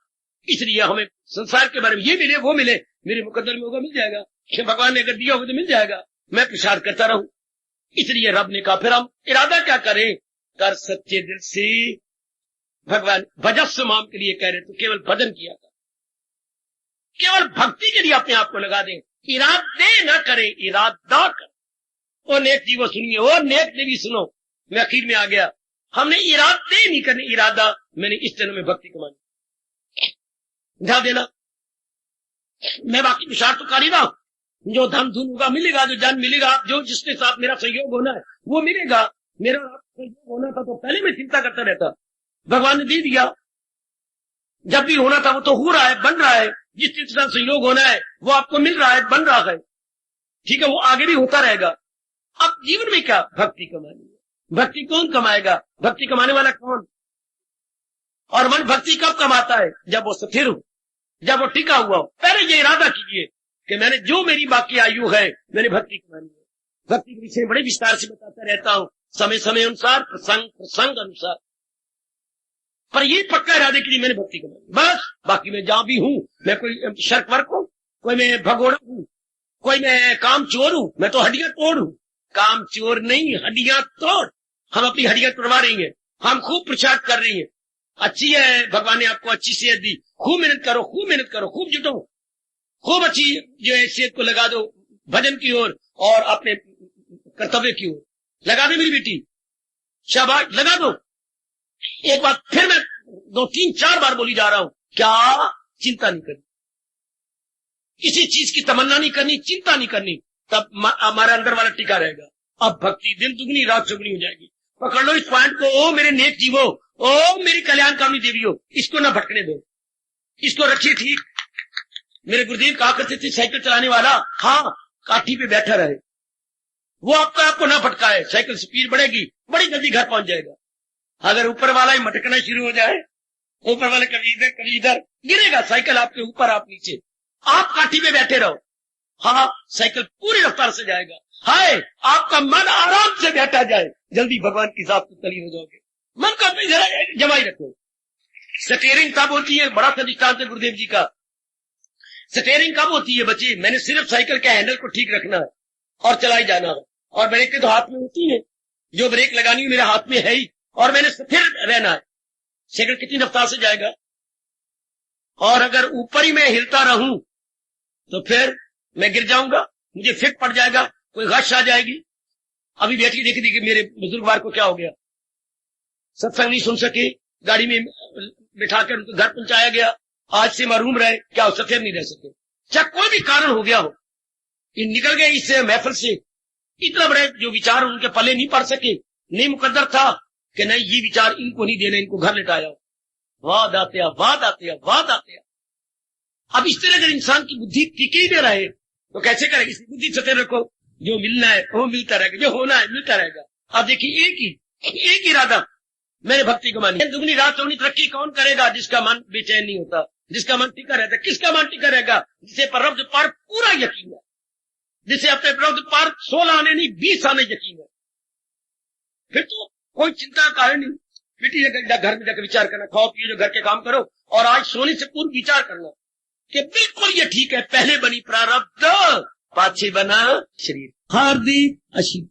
इसलिए हमें संसार के बारे में ये मिले वो मिले, मेरे मुकद्दर में होगा मिल जाएगा, भगवान ने अगर दिया होगा तो मिल जाएगा, मैं प्रसाद करता रहूं। इसलिए रब ने कहा फिर हम इरादा क्या करें, कर सच्चे दिल से भगवान भजस्व माम के लिए कह रहे तो केवल भजन किया था, केवल भक्ति के लिए अपने आप को लगा दें, इरादे न करें, इरादा कर। ओ नेक जीवो सुनिए, ओ नेक देवी सुनो, मैं आखिर में आ गया। हमने इरादे नहीं करने, इरादा मैंने इस जन्म में भक्ति कमानी, ध्यान देना। मैं बाकी विचार तो कर ही रहा हूं, जो धन धुन होगा मिलेगा, जो जन मिलेगा, जो जिसके साथ मेरा सहयोग होना है वो मिलेगा। मेरा सहयोग होना था तो पहले मैं चिंता करता रहता, भगवान ने दे दिया। जब भी होना था वो तो हो रहा है, बन रहा है, जिसके साथ सहयोग होना है वो आपको मिल रहा है, बन रहा है, ठीक है, वो आगे भी होता रहेगा। अब जीवन में क्या, भक्ति कमानी है। भक्ति कौन कमाएगा, भक्ति कमाने वाला कौन, और मन भक्ति कब कमाता है, जब वो स्थिर हो, जब वो टिका हुआ हो। पहले ये इरादा कीजिए कि मैंने जो मेरी बाकी आयु है मैंने भक्ति कमानी है। भक्ति के विषय बड़े विस्तार से बताता रहता हूं, समय समय अनुसार, प्रसंग अनुसार, पर ये पक्का इरादे के लिए मैंने भक्ति कमानी बस। बाकी मैं जहां भी हूं, मैं कोई शर्क वर्क हूं, कोई मैं भगोड़ा हूं, कोई मैं काम चोर हूं, मैं तो हड्डियां तोड़ हूं। काम चोर नहीं, हड्डियां तोड़। हम अपनी हड्डियां तोड़वा रही हैं, हम खूब प्रचार कर रही हैं। अच्छी है, भगवान ने आपको अच्छी सेहत दी, खूब मेहनत करो, खूब मेहनत करो, खूब जुटो, खूब अच्छी जो है सेहत को लगा दो भजन की ओर और अपने कर्तव्य की ओर। लगा दे मेरी बेटी, शाबाश, लगा दो। एक बात फिर मैं 2, 3, 4 बार बोली जा रहा हूं, क्या चिंता नहीं करनी, किसी चीज की तमन्ना नहीं करनी, चिंता नहीं करनी, तब हमारे अंदर वाला टिका रहेगा। अब भक्ति दिन दुगनी रात चौगुनी हो जाएगी। पकड़ लो इस पॉइंट को, ओ मेरे नेक जीवो, ओ मेरी कल्याणकामी देवियों, इसको ना भटकने दो, इसको रखिए ठीक। मेरे गुरुदेव कहा करते थे, साइकिल चलाने वाला हाँ काठी पे बैठा रहे, वो आपको ना भटकाए, साइकिल स्पीड बढ़ेगी, बड़ी जल्दी घर पहुंच जाएगा। अगर ऊपर वाला ही मटकना शुरू हो जाए, ऊपर वाले कभी इधर गिरेगा, साइकिल आपके ऊपर आप नीचे, आप काठी पे बैठे रहो, हाँ साइकिल पूरी रफ्तार से जाएगा। हाय आपका मन आराम से बैठा जाए, जल्दी भगवान की जात को तली हो जाओगे। मन का जमाई रखो। स्टीयरिंग कब होती है, बड़ा सा दृष्टांत है गुरुदेव जी का। स्टीयरिंग कब होती है बच्चे, मैंने सिर्फ साइकिल के हैंडल को ठीक रखना है और चलाई जाना है, और ब्रेक तो हाथ में होती है, जो ब्रेक लगानी है मेरे हाथ में है ही, और मैंने स्थिर रहना है। साइकिल कितनी रफ्तार से जाएगा, और अगर ऊपर ही मैं हिलता रहूं तो फिर मैं गिर जाऊंगा, मुझे फिट पड़ जाएगा, कोई गश आ जाएगी। अभी बैठी देखी थी कि मेरे बुजुर्गवार को क्या हो गया, सत्संग नहीं सुन सके, गाड़ी में बिठाकर उनको घर पहुंचाया गया, आज से महरूम रहे, क्या हो सके नहीं रह सके, चाहे कोई भी कारण हो गया हो, ये निकल गए इस महफिल से। इतना बड़े जो विचार उनके पले नहीं पड़ सके, नहीं मुकद्दर था कि नहीं ये विचार इनको नहीं देना, इनको घर लेटाया। वाह दातिया, वाह दातिया, वाह दातिया। अब इस तरह अगर इंसान की बुद्धि टिके ही न रहे तो कैसे करेगी, इसी बुद्धि सते रखो, जो मिलना है वो मिलता रहेगा, जो होना है मिलता रहेगा। अब देखिए एक इरादा, मैंने भक्ति को मानी। दुगनी रात चौगनी तरक्की कौन करेगा, जिसका मन बेचैन नहीं होता, जिसका मन टिका रहता। किसका मन टिका रहेगा, जिसे परब्ध पर पूरा यकीन है, जिसे अपने परब्ध पर 16 आने नहीं 20 आने यकीन है, फिर तो कोई चिंता का कारण नहीं। बेटी घर में जाकर विचार करना, खाओ पियो, जो घर के काम करो, और आज सोने से पूर्व विचार करना कि बिल्कुल ये ठीक है, पहले बनी प्रारब्ध, पाछे बना शरीर। हार्दिक आशीर्वाद।